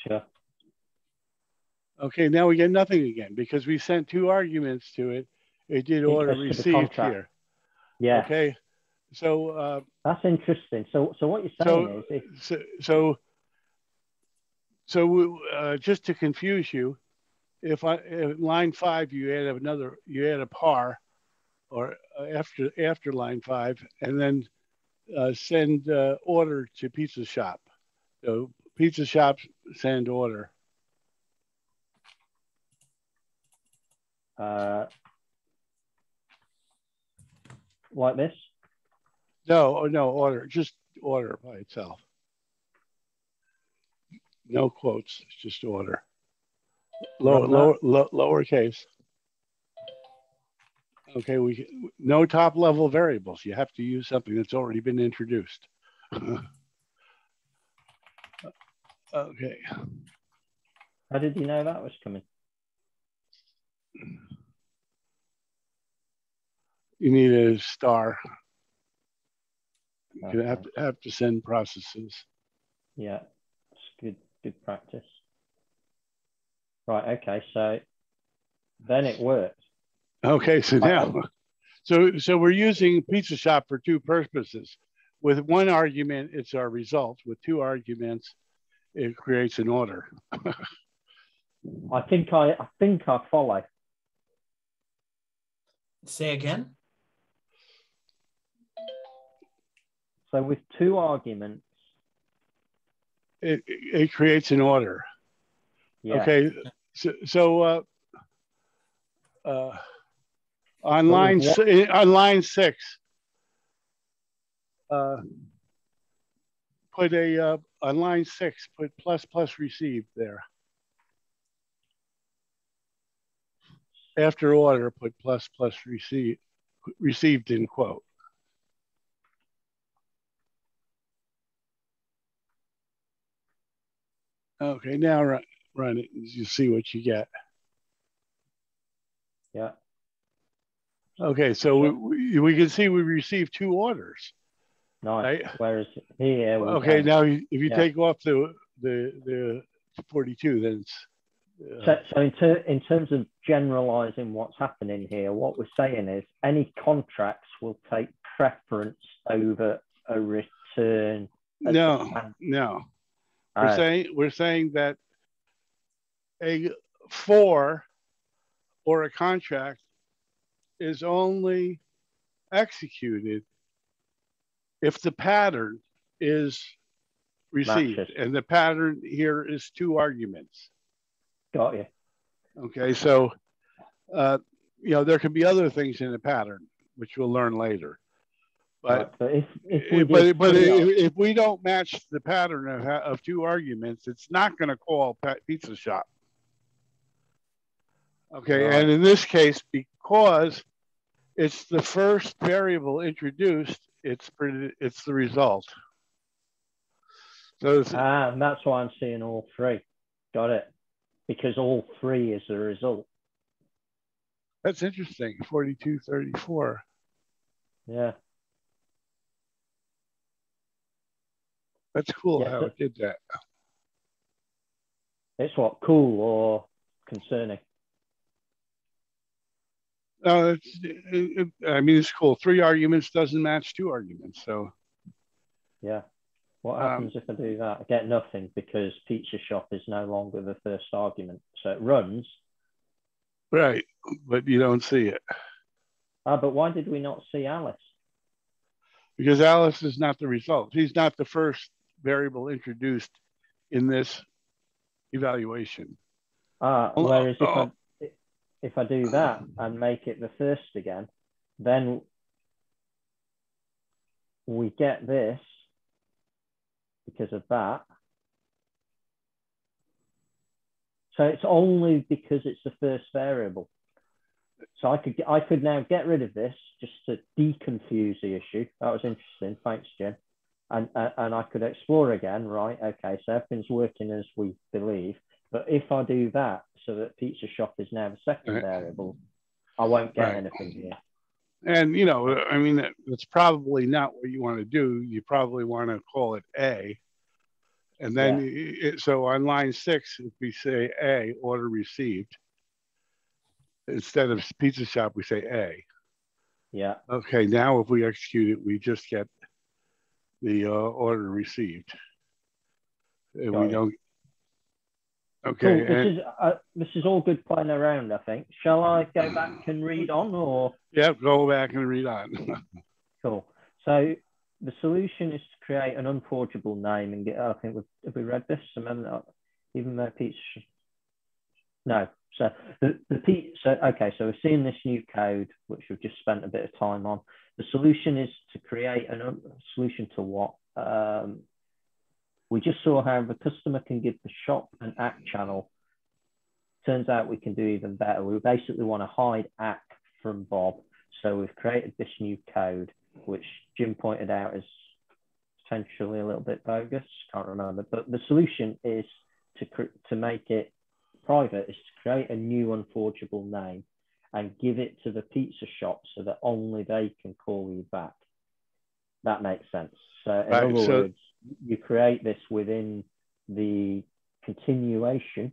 Sure. Okay, now we get nothing again because we sent two arguments to it. It did order received here. Yeah. Okay, so that's interesting. So what you're saying is, just to confuse you, if line 5 you add a par, or after line 5, and then send order to pizza shop. So pizza shop send order. Like this? No, order, just order by itself. No quotes, just order. Lowercase. Okay, no top level variables. You have to use something that's already been introduced. Okay. How did you know that was coming? You need a star. Okay. You have to send processes. Yeah, it's good practice. Right. Okay. So then it worked. Okay. So now, so we're using pizza shop for two purposes. With one argument, it's our result. With two arguments, it creates an order. I think I follow. Say again. So with two arguments, it creates an order. Yeah. Okay. So on line 6, put on line 6, put plus received there. After order, put plus received in quote. Okay, now run it and you see what you get. Yeah. Okay, so we can see we received two orders. Nice. Right? Whereas here, okay, now if you take off the 42, then it's. So in terms of generalizing what's happening here, what we're saying is any contracts will take preference over a return. No. We're saying that a for or a contract is only executed if the pattern is received. Matches. And the pattern here is two arguments. Got you. Okay, so there can be other things in the pattern, which we'll learn later. But if we don't match the pattern of two arguments, it's not going to call pizza shop. Okay, right. And in this case, because it's the first variable introduced, it's the result. So and that's why I'm seeing all three. Got it. Because all three is the result. That's interesting. 4234. Yeah. That's cool how it did that. It's what, cool or concerning? No, I mean, it's cool. 3 arguments doesn't match 2 arguments, so. Yeah. What happens if I do that? I get nothing because pizza shop is no longer the first argument. So it runs. Right, but you don't see it. But why did we not see Alice? Because Alice is not the result. He's not the first variable introduced in this evaluation. Whereas if I do that and make it the first again, then we get this because of that. So it's only because it's the first variable. So I could now get rid of this just to deconfuse the issue. That was interesting. Thanks, Jim. And I could explore again, right? Okay, so everything's working as we believe. But if I do that so that pizza shop is now the second variable, I won't get anything here. And, you know, I mean, that's probably not what you want to do. You probably want to call it A. And then, so on line 6, if we say A, order received, instead of pizza shop, we say A. Yeah. Okay, now if we execute it, we just get the order received. And we don't. Okay. Cool. This is all good playing around, I think. Shall I go back and read on, or? Yeah, go back and read on. Cool. So the solution is to create an unforgeable name and get. I think have we read this? Even though pizza. No. So okay. So we're seeing this new code, which we've just spent a bit of time on. The solution is to create a solution to what? We just saw how the customer can give the shop an ACK channel. Turns out we can do even better. We basically want to hide ACK from Bob. So we've created this new code, which Jim pointed out is potentially a little bit bogus. Can't remember. But the solution is to make it private, is to create a new unforgeable name and give it to the pizza shop so that only they can call you back. That makes sense. So in other words, you create this within the continuation,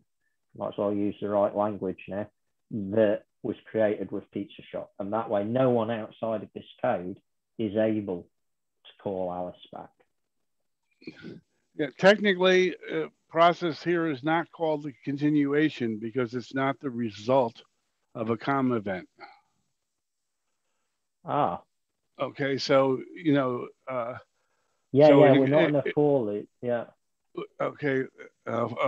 might as well use the right language now, that was created with pizza shop. And that way, no one outside of this code is able to call Alice back. Yeah, technically, process here is not called the continuation because it's not the result of a COM event. Okay, so, you know, we're not in a for loop. Yeah. Okay, a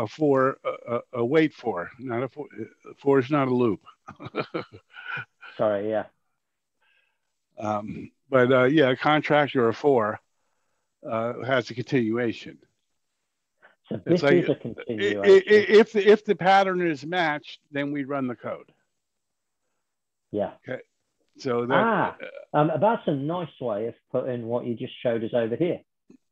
wait for, not a for. For is not a loop. Sorry, yeah. But yeah, a contract or a for has a continuation. So this is a continuation. If the pattern is matched, then we run the code. Yeah. Okay. So that that's a nice way of putting what you just showed us over here.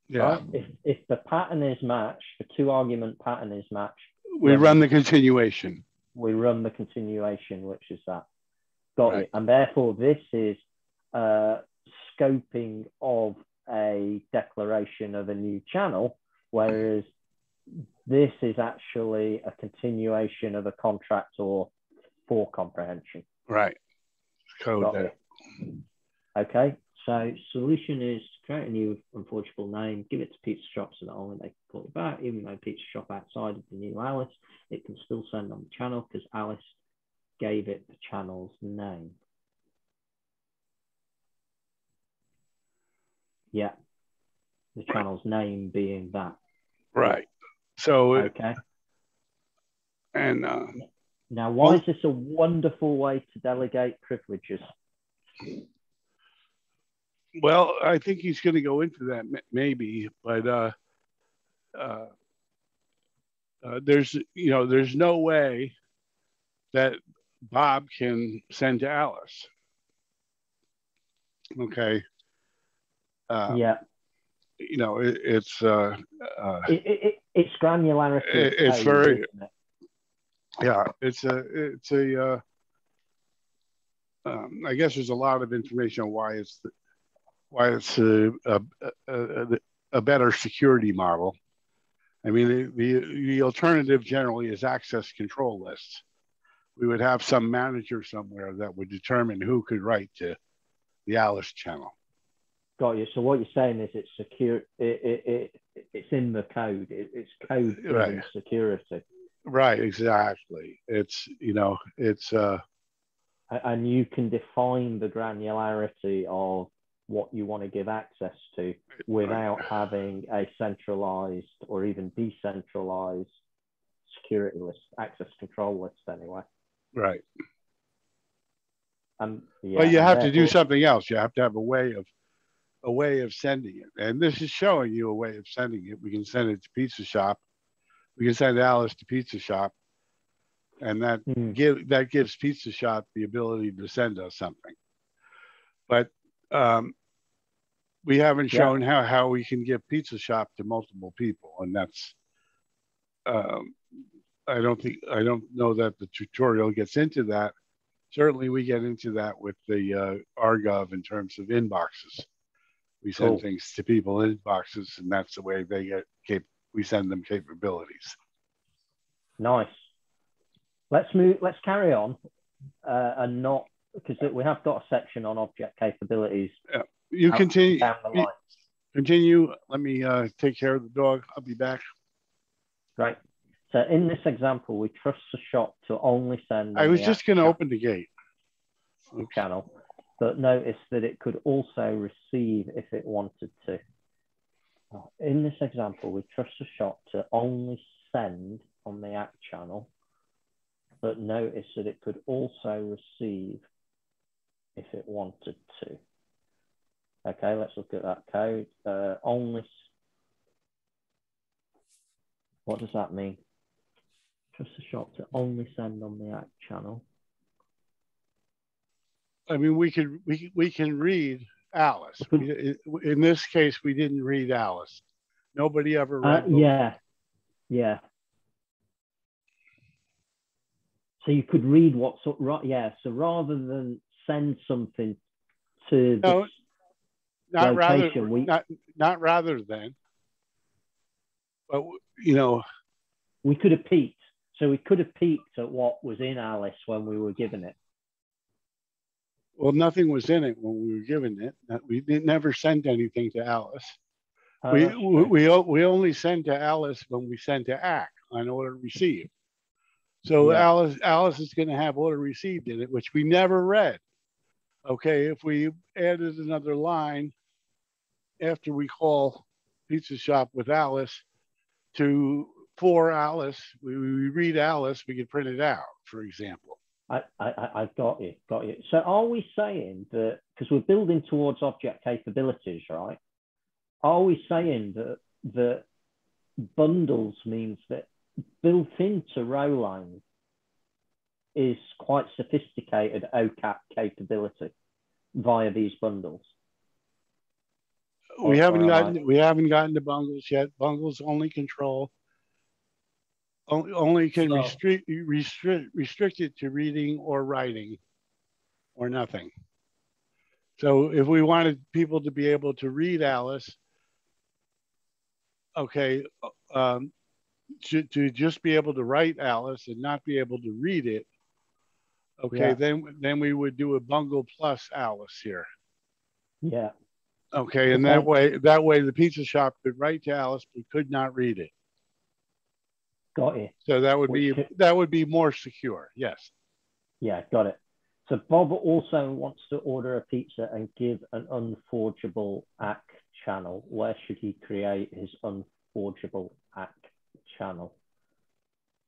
Yeah. Right? If the pattern is matched, the 2-argument pattern is matched, we run the continuation. We run the continuation, which is that. Got Right. it. And therefore, this is scoping of a declaration of a new channel, whereas this is actually a continuation of a contract or for comprehension. Right. Code there. Okay. So solution is create a new unforgeable name, give it to pizza shop so that only they can call it back. Even though pizza shop outside of the new Alice, it can still send on the channel because Alice gave it the channel's name. Yeah. The channel's name being that. Right. So okay. And now, why is this a wonderful way to delegate privileges? Well, I think he's going to go into that maybe, but there's no way that Bob can send to Alice. Okay. Yeah. You know, it's granularity. It's very. Yeah, it's a. I guess there's a lot of information on why it's a better security model. I mean, the alternative generally is access control lists. We would have some manager somewhere that would determine who could write to the Alice channel. Got you. So what you're saying is it's secure. It's in the code. It's code-driven Right. security. Right. Exactly. It's it's and you can define the granularity of what you want to give access to without having a centralized or even decentralized security list, access control list anyway. right. Yeah, but you have to do something else. You have to have a way of sending it. And this is showing you a way of sending it. We can send it to Pizza Shop. We can send Alice to Pizza Shop. And that gives Pizza Shop the ability to send us something. But we haven't shown how we can give Pizza Shop to multiple people. And that's I don't know that the tutorial gets into that. Certainly we get into that with the Argov in terms of inboxes. We send things to people in inboxes, and that's the way they we send them capabilities. Nice. Let's carry on, and not, because we have got a section on object capabilities. Yeah. You continue. Continue. Let me take care of the dog. I'll be back. Great. So in this example, we trust the shop to only send. I was just going to open the gate. Channel, but notice that it could also receive if it wanted to. In this example, we trust the shop to only send on the ACK channel, but notice that it could also receive if it wanted to. Okay, let's look at that code. Only. What does that mean? Trust the shop to only send on the ACK channel. I mean, we can read Alice. In this case, we didn't read Alice. Nobody ever read. Yeah. So you could read what sort. Right? So rather than send something to this location, not rather than. But we could have peeked. So we could have peeked at what was in Alice when we were given it. Well, nothing was in it when we were given it. We never sent anything to Alice. We only send to Alice when we send to ACK on order received. So Alice is going to have order received in it, which we never read. Okay, if we added another line after we call Pizza Shop with Alice for Alice, we read Alice, we could print it out, for example. I got you. So are we saying that, because we're building towards object capabilities, right? Are we saying that bundles means that built into rholang is quite sophisticated OCAP capability via these bundles? We haven't gotten to bundles yet. Bundles only can restrict it to reading or writing or nothing. So if we wanted people to be able to read Alice, okay, to just be able to write Alice and not be able to read it, okay, then we would do a bundle plus Alice here. Yeah. Okay, and that way the Pizza Shop could write to Alice but could not read it. Got it. So that would be more secure. Yes. Yeah, got it. So Bob also wants to order a pizza and give an unforgeable ACK channel. Where should he create his unforgeable ACK channel?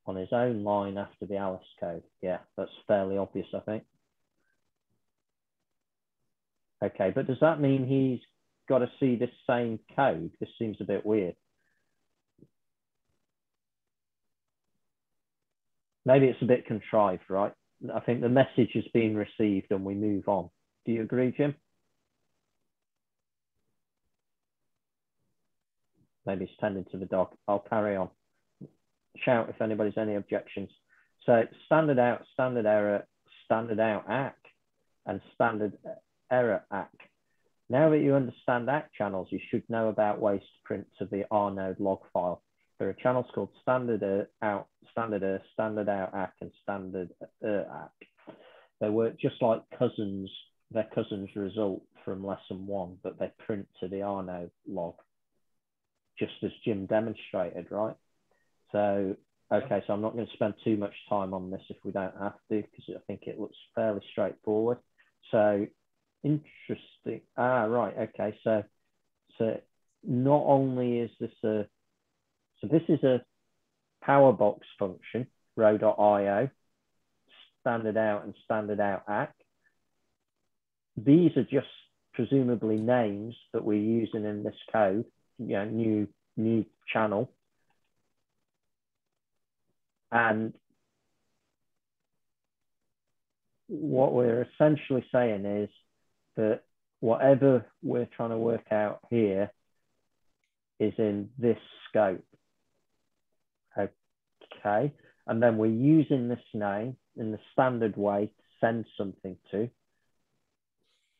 On his own line after the Alice code. Yeah, that's fairly obvious, I think. Okay, but does that mean he's got to see this same code? This seems a bit weird. Maybe it's a bit contrived, right? I think the message has been received and we move on. Do you agree, Jim? Maybe it's tending to the dog. I'll carry on. Shout if anybody's any objections. So standard out, standard error, standard out ACK, and standard error ACK. Now that you understand ACK channels, you should know about ways to print to the rnode log file. There are channels called standard out, standard out ACK, and standard ACK. They work just like cousins their cousin's result from lesson 1, but they print to the Arno log, just as Jim demonstrated, right? So, okay, so I'm not going to spend too much time on this if we don't have to, because I think it looks fairly straightforward. So, interesting. Right, okay, so not only is this so this is a powerbox function, row.io, standard out and standard out ack. These are just presumably names that we're using in this code, new channel. And what we're essentially saying is that whatever we're trying to work out here is in this scope. Okay. And then we're using this name in the standard way to send something to.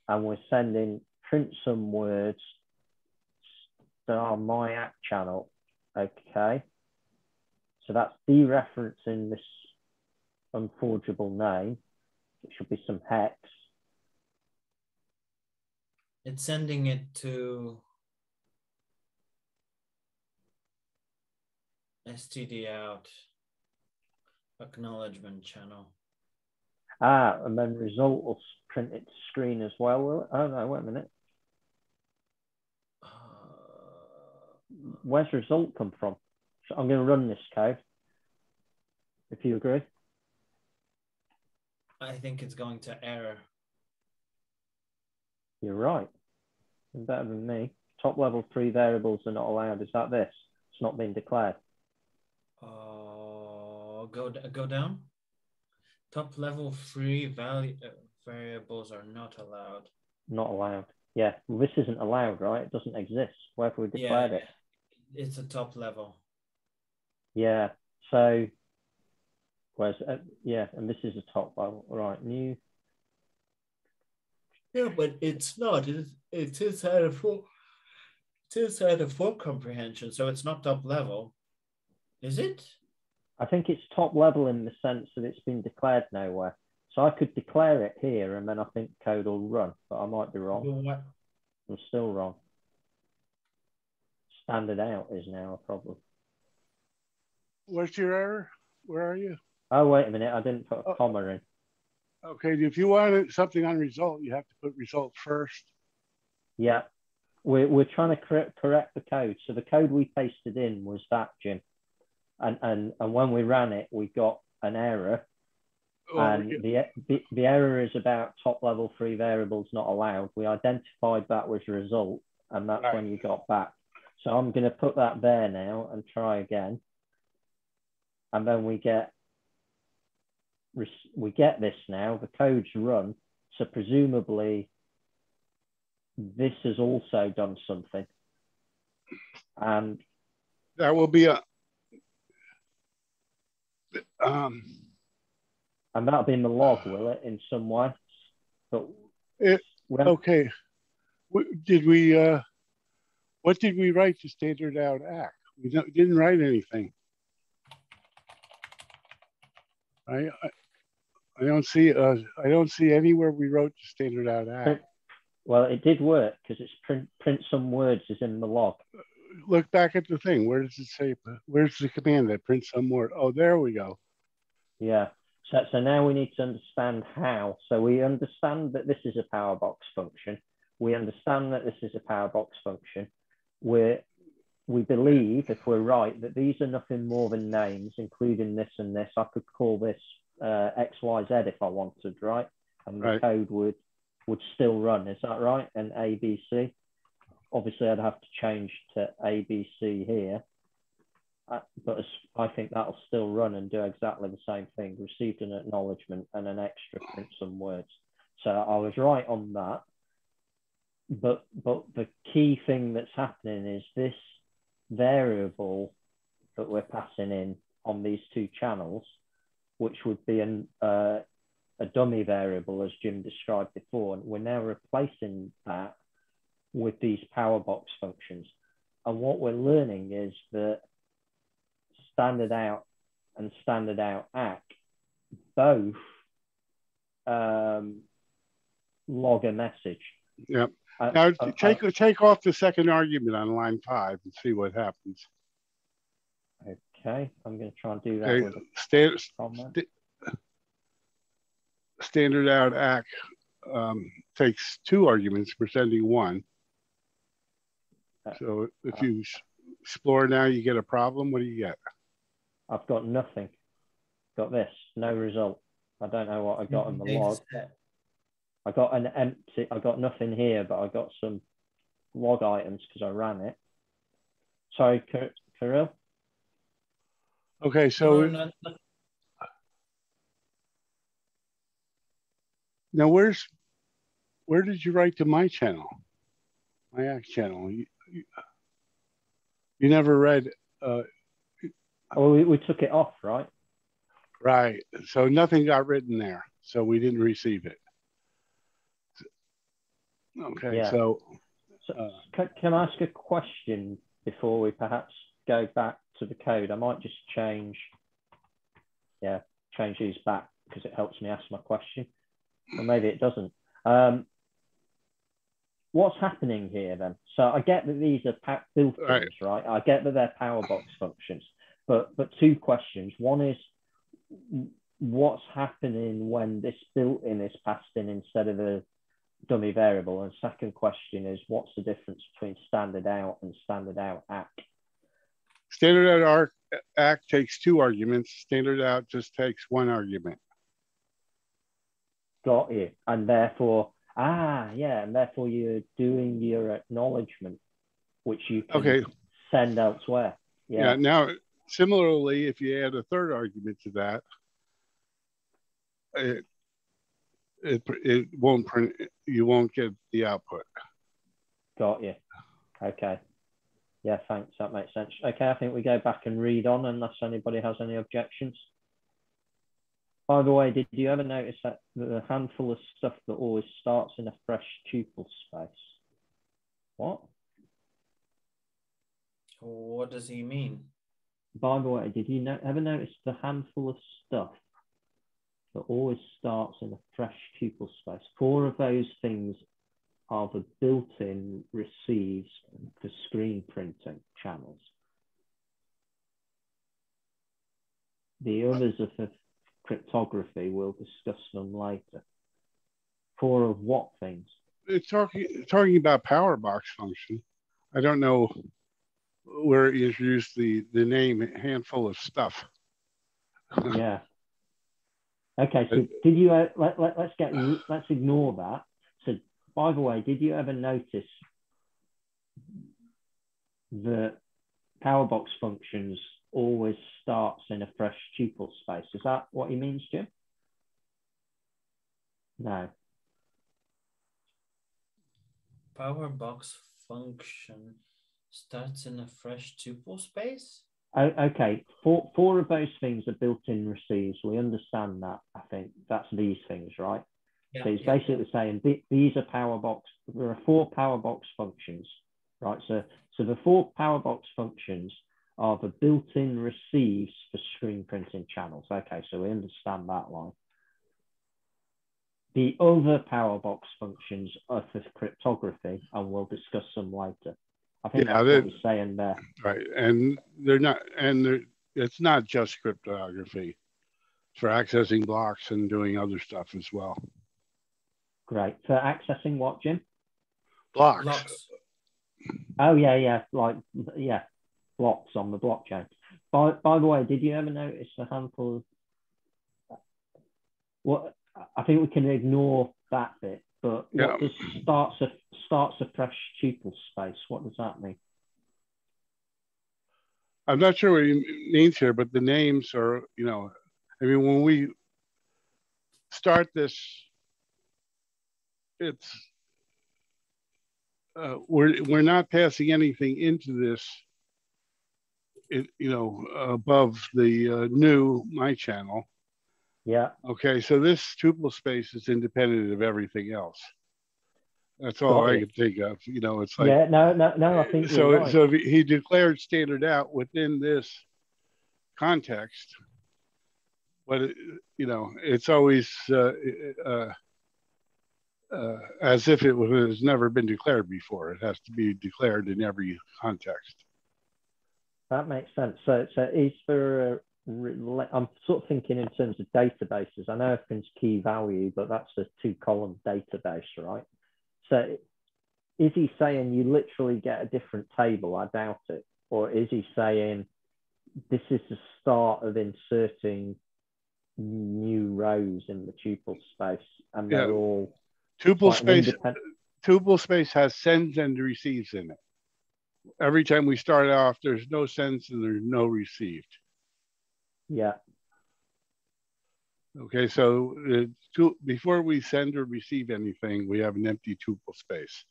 And we're sending print some words star my app channel. Okay. So that's dereferencing this unforgeable name. It should be some hex. It's sending it to std out acknowledgement channel. And then result will print it to screen as well, will it? Oh no, wait a minute. Where's result come from? So I'm going to run this code, if you agree. I think it's going to error. You're right. You're better than me. Top level 3 variables are not allowed. Is that this? It's not been declared. Go down. Top level 3 variables are not allowed. Not allowed. Yeah, well, this isn't allowed, right? It doesn't exist. Where have we declared it? It's a top level. Yeah. So, where's yeah, and this is a top level, right? New. Yeah, but it's not. It's inside of full. It's inside of full comprehension, so it's not top level, is it? I think it's top level in the sense that it's been declared nowhere. So I could declare it here, and then I think code will run, but I might be wrong. What? I'm still wrong. Standard out is now a problem. What's your error? Where are you? Oh, wait a minute. I didn't put a comma in. Okay, if you want something on result, you have to put result first. Yeah, we're trying to correct the code. So the code we pasted in was that, Jim. And when we ran it, we got an error. And the error is about top level 3 variables not allowed. We identified that was result, and that's when you got back. So I'm going to put that there now and try again. And then we get this now. The code's run. So presumably this has also done something. And that will be a and that'll be in the log, will it, in some way? But okay. Did we what did we write to standard out act? We didn't write anything. I don't see anywhere we wrote to standard out act. Well, it did work because it's print some words is in the log. Look back at the thing. Where does it say? Where's the command that prints some word? Oh, there we go. Yeah. So now we need to understand how. So we understand that this is a power box function. We understand that this is a power box function. We believe, if we're right, that these are nothing more than names, including this and this. I could call this XYZ if I wanted, right? And the code would still run. Is that right? And ABC. Obviously, I'd have to change to ABC here. But I think that'll still run and do exactly the same thing. Received an acknowledgement and an extra print some words. So I was right on that. But the key thing that's happening is this variable that we're passing in on these 2 channels, which would be a dummy variable, as Jim described before. And we're now replacing that with these power box functions. And what we're learning is that standard out and standard out ack both log a message. Yep. Now take off the second argument on line 5 and see what happens. Okay, I'm going to try and do that with a comment. Standard out ACK takes 2 arguments, presenting 1. So if you explore now, you get a problem. What do you get? I've got nothing. Got this, no result. I don't know what I got in the log. I got an empty, I got nothing here, but I got some log items because I ran it. Sorry, Kirill? Okay, so now where did you write to my channel? My ACK channel. You never read. Oh, we took it off, right? Right. So nothing got written there. So we didn't receive it. Okay. Yeah. So can I ask a question before we perhaps go back to the code? I might just change these back because it helps me ask my question. Or maybe it doesn't. What's happening here then? So I get that these are built-ins, right? I get that they're Powerbox functions, but 2 questions. One is, what's happening when this built-in is passed in instead of a dummy variable? And second question is, what's the difference between standard out and standard out ACK? Standard out ACK takes 2 arguments. Standard out just takes 1 argument. Got you. And therefore, and therefore you're doing your acknowledgement, which you can send elsewhere. Yeah. Now, similarly, if you add a 3rd argument to that, it won't print. You won't get the output. Got you. Okay. Yeah, thanks. That makes sense. Okay, I think we go back and read on unless anybody has any objections. By the way, did you ever notice that the handful of stuff that always starts in a fresh tuple space? What? What does he mean? By the way, did you ever notice the handful of stuff that always starts in a fresh tuple space? 4 of those things are the built-in receives for screen printing channels. The others are for cryptography. We'll discuss them later. 4 of what things? It's talking about Powerbox function. I don't know where it introduced the name handful of stuff. Yeah. Okay. So did you? Let's ignore that. So by the way, did you ever notice that Powerbox functions always starts in a fresh tuple space? Is that what he means, Jim? No. Powerbox function starts in a fresh tuple space? Okay, 4 of those things are built-in receives. We understand that. I think that's these things, right? Yeah, so he's basically saying these are Powerbox. There are 4 Powerbox functions, right? So the 4 Powerbox functions are the built-in receives for screen printing channels. Okay, so we understand that line. The other Powerbox functions are for cryptography, and we'll discuss them later. I think that's what he's saying there. Right, and they're not, and it's not just cryptography. It's for accessing blocks and doing other stuff as well. Great. For accessing what, Jim? Blocks. Oh yeah, blocks on the blockchain. By the way, did you ever notice a handful of what? I think we can ignore that bit, but what does starts a fresh tuple space? What does that mean? I'm not sure what he means here, but the names are, I mean, when we start this, it's we're not passing anything into this, above the new my channel. Yeah. Okay, so this tuple space is independent of everything else. That's all I can think of. It's like no. I think so. Right. So he declared standard out within this context, but it's always as if it has never been declared before. It has to be declared in every context. That makes sense. So is there a, I'm sort of thinking in terms of databases. I know everything's key value, but that's a 2-column database, right? So is he saying you literally get a different table? I doubt it. Or is he saying this is the start of inserting new rows in the tuple space, and they're all tuple space. Tuple space has sends and receives in it. Every time we start off, there's no sends and there's no received. Yeah. Okay, so before we send or receive anything, we have an empty tuple space.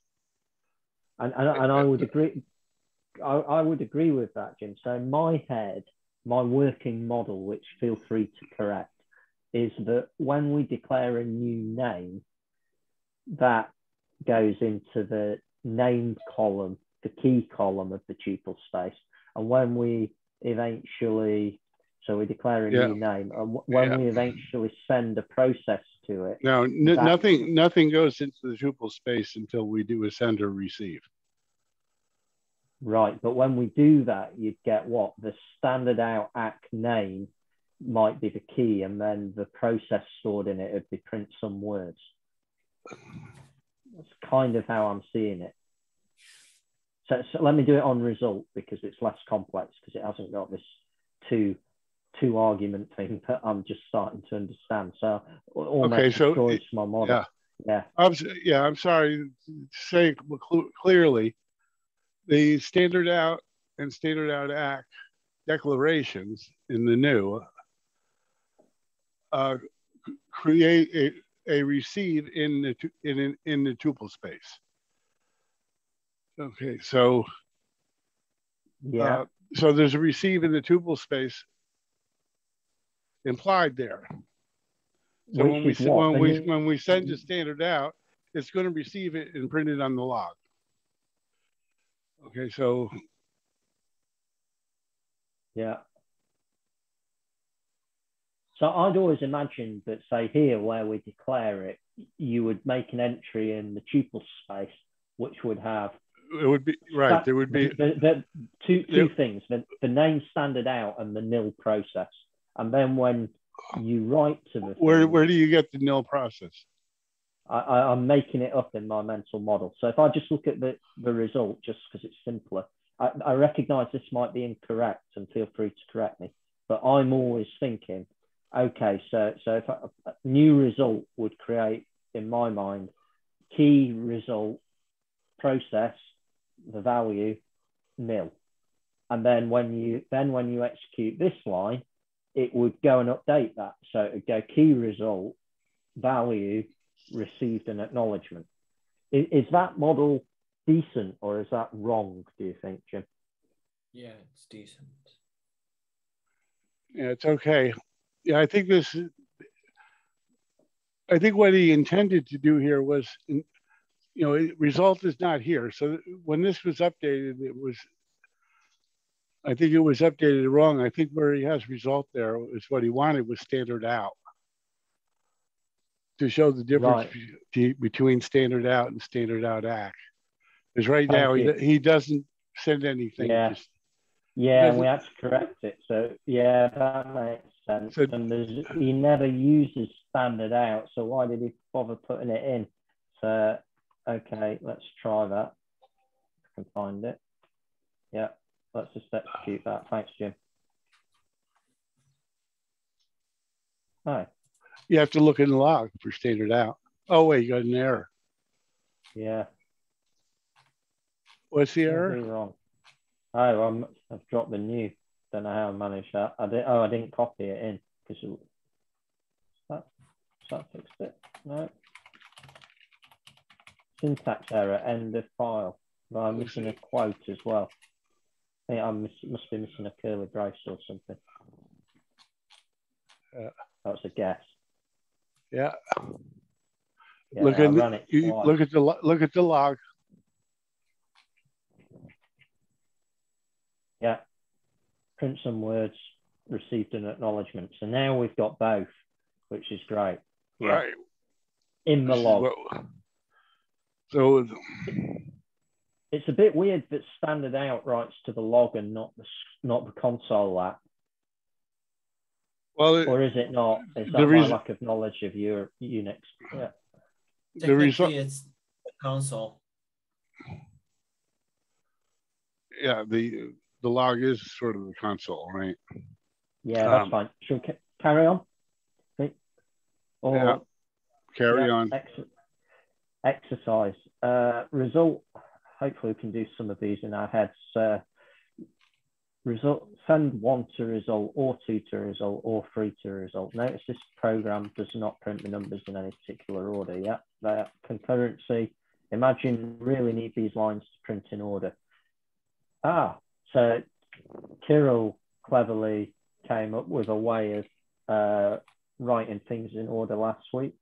And I would agree. I would agree with that, Jim. So in my head, my working model, which feel free to correct, is that when we declare a new name, that goes into the name column, the key column of the tuple space. And when we eventually, so we declare a new name, and when we eventually send a process to it. Now, nothing goes into the tuple space until we do a send or receive. Right, but when we do that, you'd get what? The standard out ack name might be the key, and then the process stored in it would be print some words. That's kind of how I'm seeing it. So let me do it on result because it's less complex because it hasn't got this two argument thing that I'm just starting to understand. So almost destroys my model. I'm sorry to say clearly. The standard out and standard out act declarations in the new create a receive in the tuple space. Okay, so so there's a receive in the tuple space implied there. So when we send the standard out, it's going to receive it and print it on the log. Okay, so So I'd always imagined that, say here where we declare it, you would make an entry in the tuple space, which would have it would be right. There would be the two things: the name standard out and the nil process. And then when you write to the where do you get the nil process? I'm making it up in my mental model. So if I just look at the result, just because it's simpler, I recognize this might be incorrect and feel free to correct me, but I'm always thinking, okay, so if a new result would create, in my mind, key result, process, the value, nil. And then when you execute this line, it would go and update that. So it would go key result, value, received an acknowledgement. Is that model decent or is that wrong, do you think, Jim? Yeah, it's decent. Yeah, it's okay. Yeah, I think what he intended to do here was, result is not here. So when this was updated, I think it was updated wrong. I think where he has result there is what he wanted was standard out, to show the difference between standard out and standard out act. Because right now he doesn't send anything. And we have to correct it. So that makes sense. So, and he never uses standard out. So why did he bother putting it in? So okay, let's try that. I can find it. Yeah, let's just execute that. Thanks, Jim. Hi. You have to look in the log for standard out. Oh, wait, you got an error. Yeah. What's the error? Wrong. Oh, I've dropped the new. Don't know how I managed that. I didn't copy it in because that fixed it. No. Syntax error, end of file. Well, I'm missing a quote as well. I think I must be missing a curly brace or something. That's a guess. Yeah. Look at the log. Yeah. Print some words, received an acknowledgement. So now we've got both, which is great. Yeah. Right. In the log. So it's a bit weird that standard out writes to the log and not the console app. Well, or is it not? Is that my lack of knowledge of your Unix? Yeah. Technically, it's the console. Yeah, the log is sort of the console, right? Yeah, that's fine. Should we carry on? Or yeah, carry on. Exercise. Result. Hopefully, we can do some of these in our heads. Result. Send 1 to result, or 2 to result, or 3 to result. Notice this program does not print the numbers in any particular order. Yeah, that concurrency. Imagine really need these lines to print in order. So Kirill cleverly came up with a way of writing things in order last week.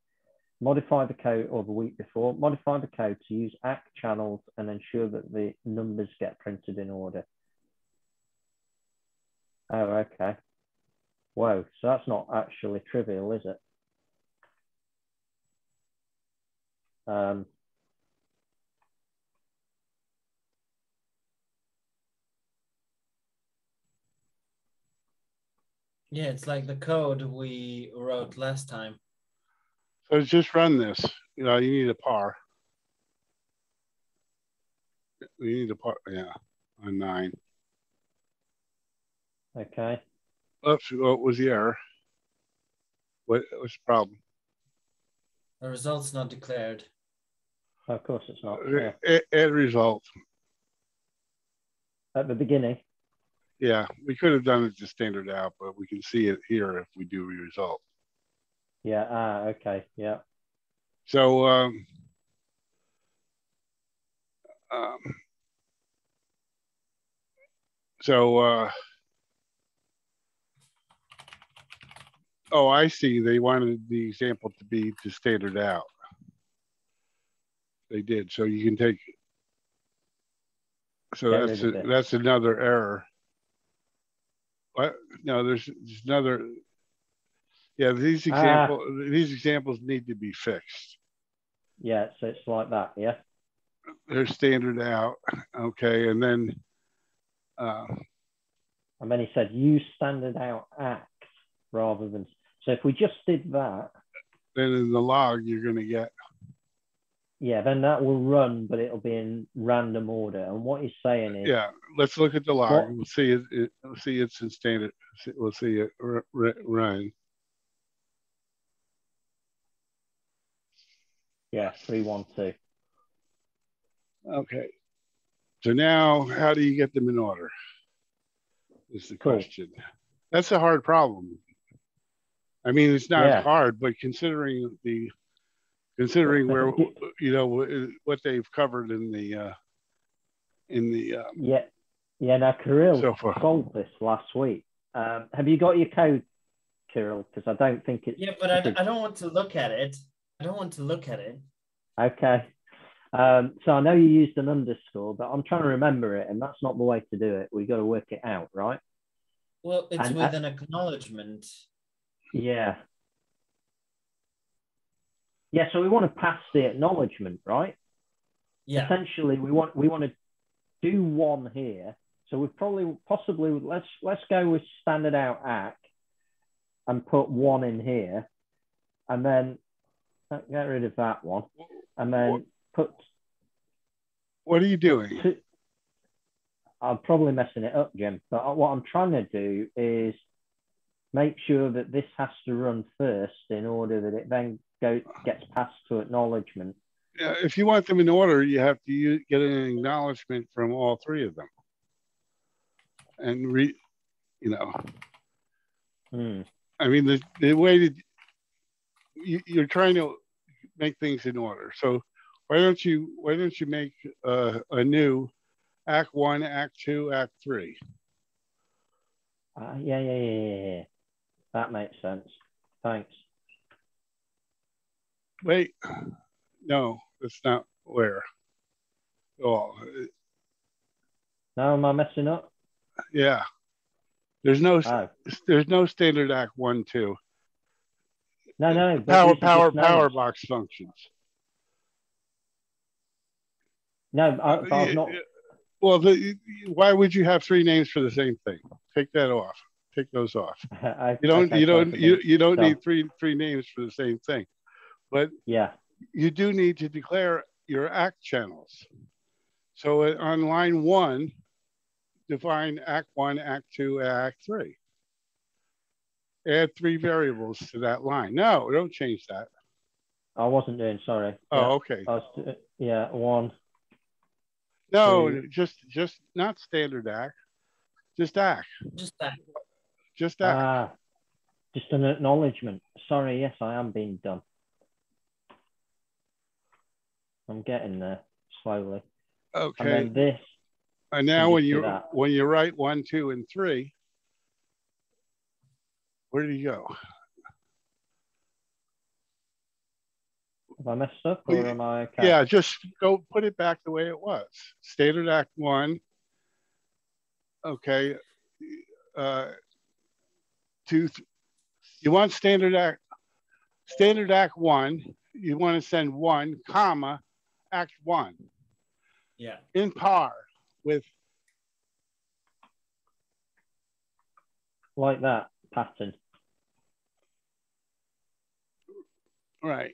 Modify the code, or the week before, modify the code to use ACK channels and ensure that the numbers get printed in order. Oh, okay. Whoa, so that's not actually trivial, is it? Yeah, it's like the code we wrote last time. So just run this. You need a par. You need a par, yeah, on 9. Okay. Oops, what was the error? What's the problem? The result's not declared. Of course it's not. Add result. At the beginning? Yeah, we could have done it to standard out, but we can see it here if we do result. Yeah, okay, yeah. So, oh, I see. They wanted the example to be to standard out. They did. So you can take. So that's another error. What? No, there's another. Yeah, these examples need to be fixed. Yeah, so it's like that. Yeah. They're standard out. Okay, and then. And then he said use standard out ACK rather than. So if we just did that. Then in the log you're going to get. Yeah, then that will run, but it'll be in random order. And what he's saying is. Yeah, let's look at the log. We'll see it. We'll see it's in standard. We'll see it run. Yeah, 312. Okay. So now, how do you get them in order? Is the question. That's a hard problem. I mean, it's not hard, but considering where what they've covered in the Now Kirill solved this last week. Have you got your code, Kirill? Because I don't think it's. Yeah, but I don't want to look at it. Okay. So I know you used an underscore, but I'm trying to remember it, and that's not the way to do it. We got to work it out, right? Well, it's with an acknowledgement. Yeah. Yeah, so we want to pass the acknowledgement, right? Yeah. Essentially, we want to do 1 here. So we possibly let's go with standard out ACK and put 1 in here, and then get rid of that one, and then put. What are you doing? I'm probably messing it up, Jim. But what I'm trying to do is make sure that this has to run first in order that it then gets passed to acknowledgement. Yeah, if you want them in order, you have to get an acknowledgement from all 3 of them, and I mean, the way that you're trying to make things in order. So why don't you make a new Act 1, Act 2, Act 3? Yeah. That makes sense. Thanks. Wait, no, that's not where. Oh. Now am I messing up? Yeah. There's no standard Act 1, 2. No. Power box functions. No, I've not. Well, why would you have three names for the same thing? Take that off. Take those off. You don't need three names for the same thing. But yeah, you do need to declare your ACK channels. So on line 1, define ACK 1, ACK 2, ACK 3. Add 3 variables to that line. No, don't change that. I wasn't doing. Sorry. Oh, okay. Yeah, 1. No, 2. just not standard ACK. Just ACK. Just ACK. Just ACK. Just an acknowledgement. Sorry, yes, I am being done. I'm getting there slowly. Okay. And then this. And now when you write 1, 2, and 3, where do you go? Have I messed up or am I okay? Yeah, just go put it back the way it was. Standard ACK 1. Okay. 2. You want standard ACK 1. You want to send 1, comma, ACK 1. Yeah. In par with. Like that pattern. Right.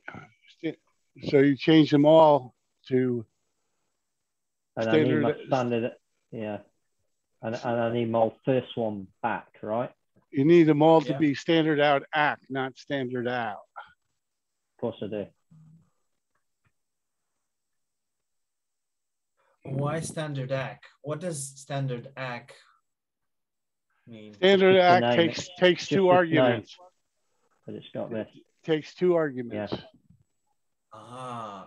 So you change them all to and standard. I need my standard, yeah. And I need my first one back, right? You need them all to be standard out ACK, not standard out. Of course I do. Why standard ACK? What does standard ACK mean? Standard ACK takes 2 arguments. But it's got this. Takes 2 arguments. Yeah.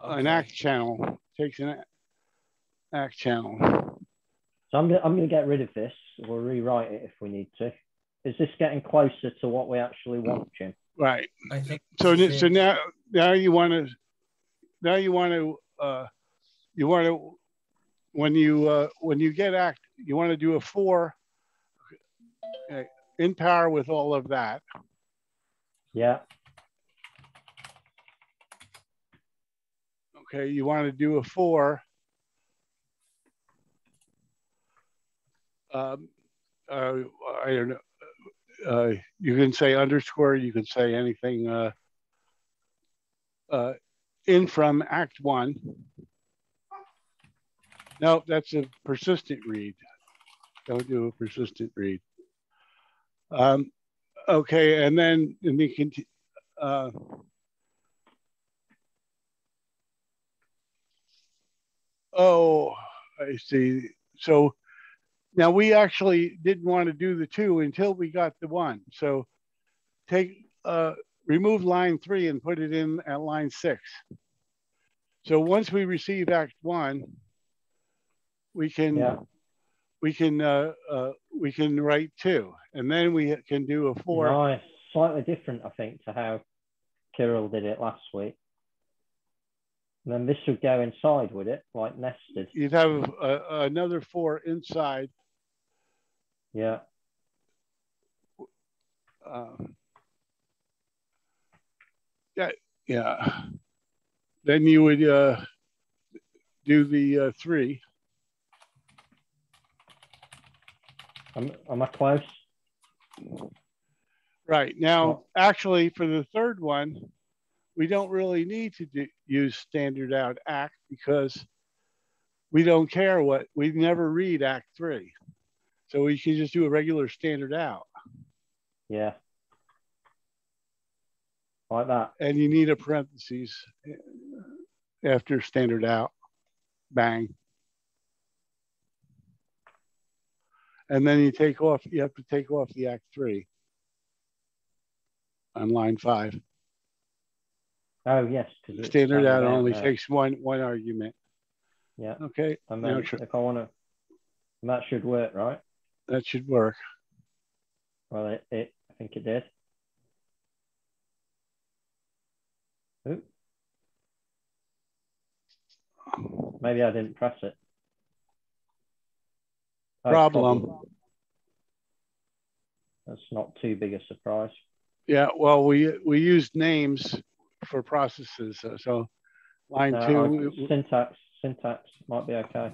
Okay. An ACK channel takes an ACK channel. So I'm going to get rid of this. We'll rewrite it if we need to. Is this getting closer to what we actually want, Jim? Right. I think so. So now you want to when you get ACK, you want to do a 4 in power with all of that. Yeah. Okay, you want to do a 4. I don't know. You can say underscore. You can say anything. In from ACK 1. No, that's a persistent read. Don't do a persistent read. Okay, and then you can. Oh, I see. So now we actually didn't want to do the 2 until we got the 1. So remove line 3 and put it in at line 6. So once we receive ACK 1, we can write 2, and then we can do a 4. Nice. Slightly different, I think, to how Kirill did it last week. And then this would go inside, would it? Like nested. You'd have another 4 inside. Yeah. Yeah. Then you would do the 3. Am I close? Right. Now, actually, for the third one, we don't really need to use standard out ACK because we don't care we never read ACK 3. So we can just do a regular standard out. Yeah. Like that. And you need a parentheses after standard out. Bang. And then you have to take off the ACK 3 on line 5. Oh, yes. Standard out only takes one argument. Yeah. Okay. And then if I want to, that should work, right? That should work. Well, I think it did. Ooh. Maybe I didn't press it. Problem. That's not too big a surprise. Yeah, well, we used names for processes. So line 2. syntax might be okay.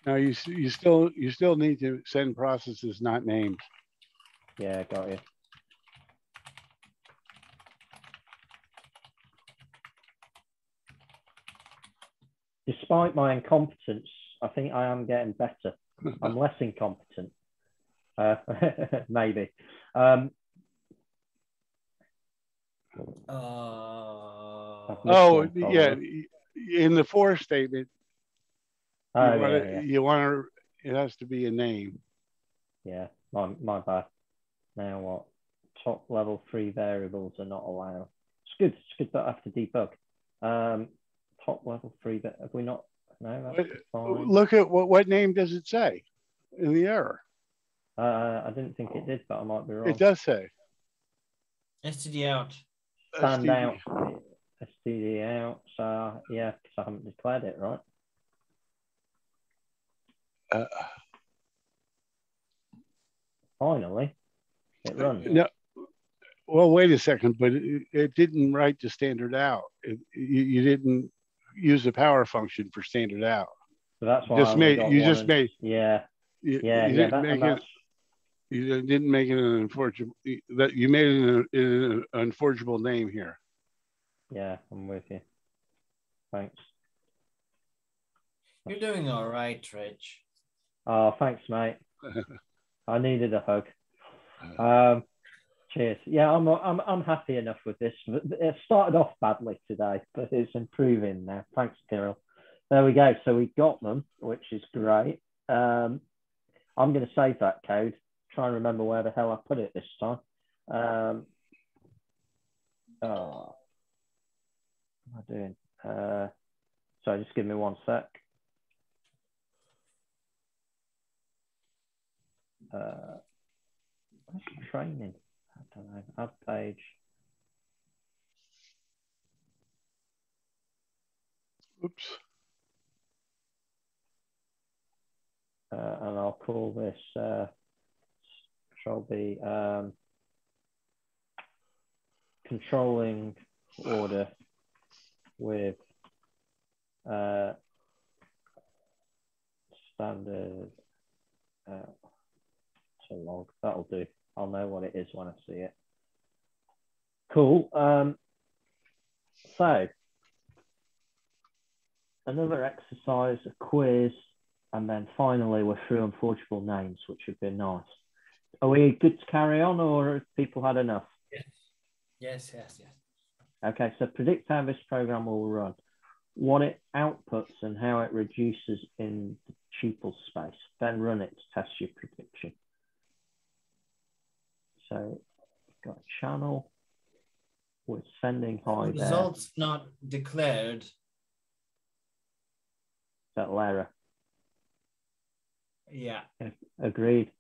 No, you still need to send processes, not names. Yeah, got you. Despite my incompetence, I think I am getting better. I'm less incompetent. Maybe. Oh, yeah. In the for statement, you want to, it has to be a name. Yeah, my bad. Now what? Top level 3 variables are not allowed. It's good that I have to debug. Top level 3, but have we not? No, that's fine. Look at what name does it say in the error? I didn't think it did, but I might be wrong. It does say. STD out. Stand out. STD out. So yeah, because I haven't declared it, right? Finally, it runs. No, well, wait a second, but it didn't write the standard out. You didn't use the power function for standard out. So that's why you didn't make it an unforgeable. That you made it an unforgeable name here. Yeah, I'm with you. Thanks. You're doing all right, Rich. Oh, thanks, mate. I needed a hug. Cheers. Yeah, I'm happy enough with this. It started off badly today, but it's improving now. Thanks, Kirill. There we go. So we got them, which is great. I'm going to save that code. Try and remember where the hell I put it this time. What am I doing? Sorry, just give me one sec. Where's the training? I don't know. Add page. Oops. And I'll call this shall be controlling order with standard to log. That'll do. I'll know what it is when I see it. Cool. So another exercise, a quiz, and then finally we're through unforgeable names, which would be nice. Are we good to carry on, or have people had enough? Yes. Okay, so predict how this program will run, what it outputs and how it reduces in the tuple space. Then run it to test your prediction. So we've got a channel. We're sending hi there. Results not declared. That error. Yeah. Agreed.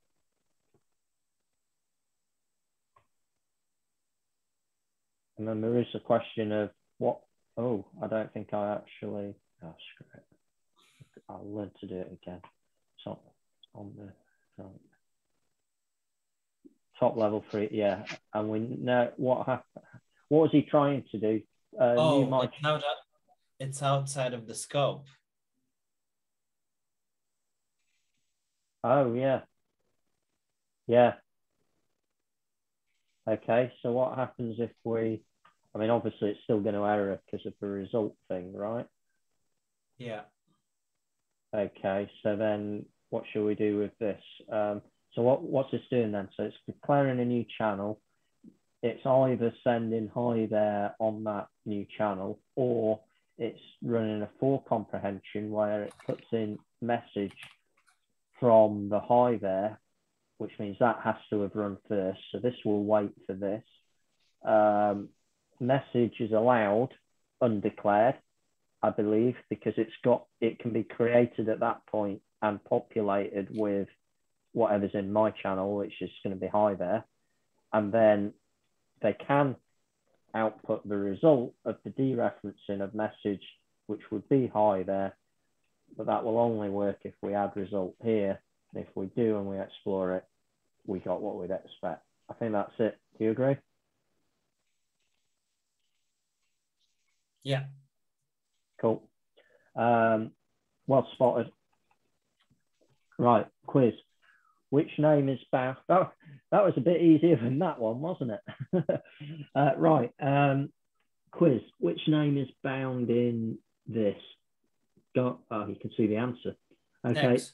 And then there is a question of what, oh, I don't think I actually, oh, screw it. I'll learn to do it again. So on the top level 3, yeah. And we know what happened. What was he trying to do? It's outside of the scope. Oh, yeah. Yeah. Okay, so what happens if we, I mean, obviously it's still going to error because of the result thing, right? Yeah. Okay, so then what should we do with this? So what's this doing then? So it's declaring a new channel. It's either sending hi there on that new channel, or it's running a for comprehension where it puts in message from the hi there, which means that has to have run first. So this will wait for this. Message is allowed undeclared, I believe, because it can be created at that point and populated with whatever's in my channel, which is going to be hi there. And then they can output the result of the dereferencing of message, which would be hi there, but that will only work if we add result here. And if we do and we explore it, we got what we'd expect. I think that's it. Do you agree? Yeah. Cool. Well spotted. Right, quiz. Which name is bound? Oh, that was a bit easier than that one, wasn't it? Right. Quiz. Which name is bound in this? Oh, you can see the answer. Okay. X.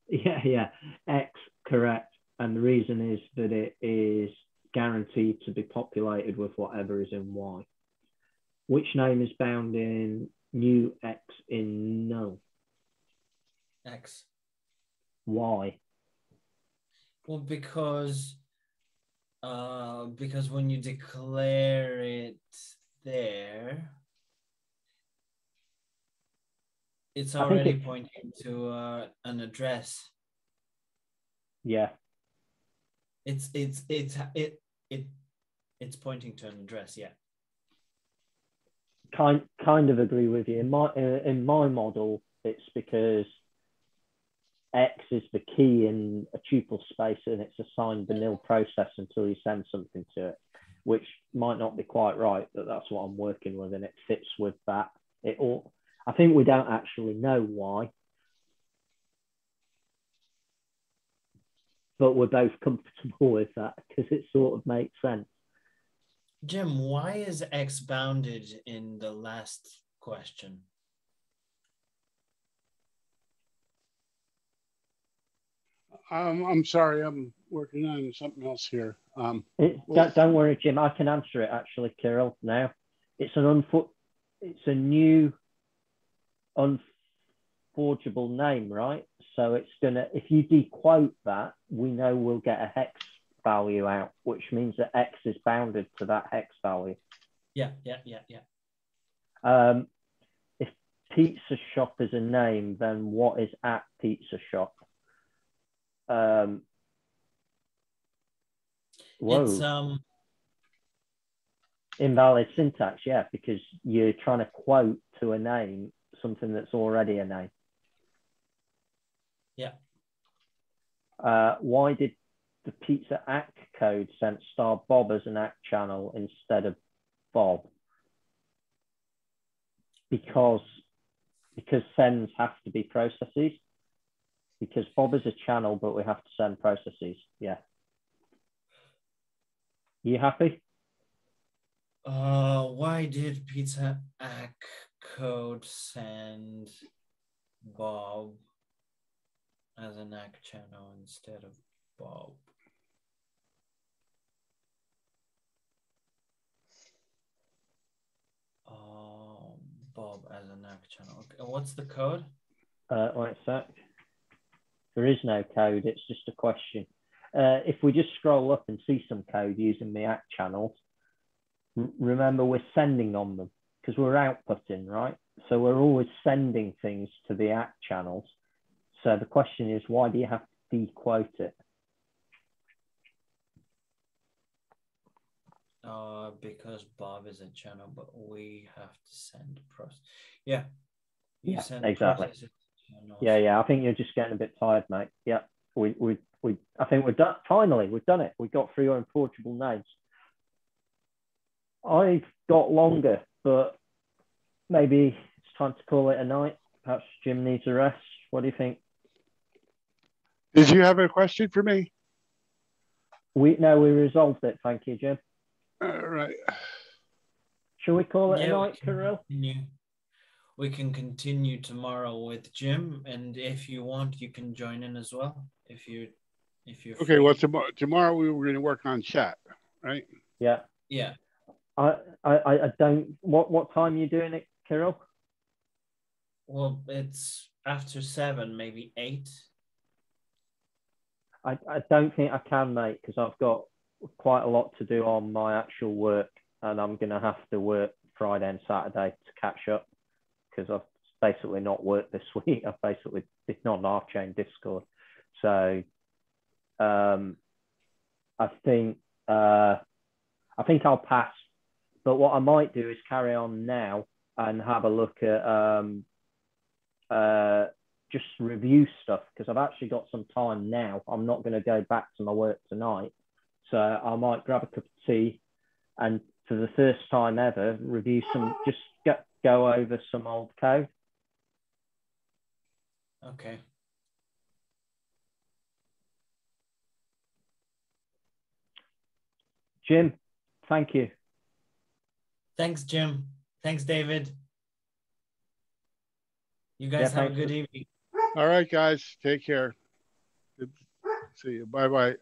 Yeah. X, correct. And the reason is that it is guaranteed to be populated with whatever is in Y. Which name is bound in new X in null? X. Why? Well, because when you declare it there, it's already pointing to an address. Yeah. It's pointing to an address. Yeah. Kind of agree with you. In my model, it's because X is the key in a tuple space and it's assigned the nil process until you send something to it, which might not be quite right, but that's what I'm working with and it fits with that. I think we don't actually know why, but we're both comfortable with that because it sort of makes sense. Jim, why is X bounded in the last question? I'm sorry, I'm working on something else here. Don't worry, Jim. I can answer it actually, Kirill. Now, it's a new unforgeable name, right? So it's gonna. If you dequote that, we know we'll get a hex value out, which means that X is bounded to that hex value. Yeah. If pizza shop is a name, then what is at pizza shop? It's invalid syntax, yeah, because you're trying to quote to a name something that's already a name. Yeah. Why did the pizza ACK code send star Bob as an ACK channel instead of Bob? Because sends have to be processes. Because Bob is a channel, but we have to send processes. Yeah. You happy? Why did pizza ACK code send Bob as an ACK channel instead of Bob? Bob as an ACK channel. Okay. What's the code? Wait a sec. There is no code. It's just a question. If we just scroll up and see some code using the ACK channels, remember we're sending on them because we're outputting, right? So we're always sending things to the ACK channels. So the question is, why do you have to dequote it? Because Bob is a channel, but we have to send process. Yeah. Yeah, exactly. Yeah. I think you're just getting a bit tired, mate. Yeah. I think we're done. Finally, we've done it. We got through your unforgeable names. I've got longer, but maybe it's time to call it a night. Perhaps Jim needs a rest. What do you think? Did you have a question for me? We resolved it. Thank you, Jim. All right. Shall we call it a night, Kirill? We can continue tomorrow with Jim, and if you want, you can join in as well. If you're okay. Free. Well, tomorrow we were going to work on chat, right? Yeah. I don't. What time are you doing it, Kirill? Well, it's after 7, maybe 8. I don't think I can, mate, because I've got quite a lot to do on my actual work, and I'm going to have to work Friday and Saturday to catch up because I've basically not worked this week. I've basically been on off-chain Discord. So I think I'll pass. But what I might do is carry on now and have a look at just review stuff because I've actually got some time now. I'm not going to go back to my work tonight. So I might grab a cup of tea and for the first time ever, review some, just go over some old code. Okay. Jim, thank you. Thanks, Jim. Thanks, David. You guys have a good evening. All right, guys. Take care. Good to see you. Bye-bye.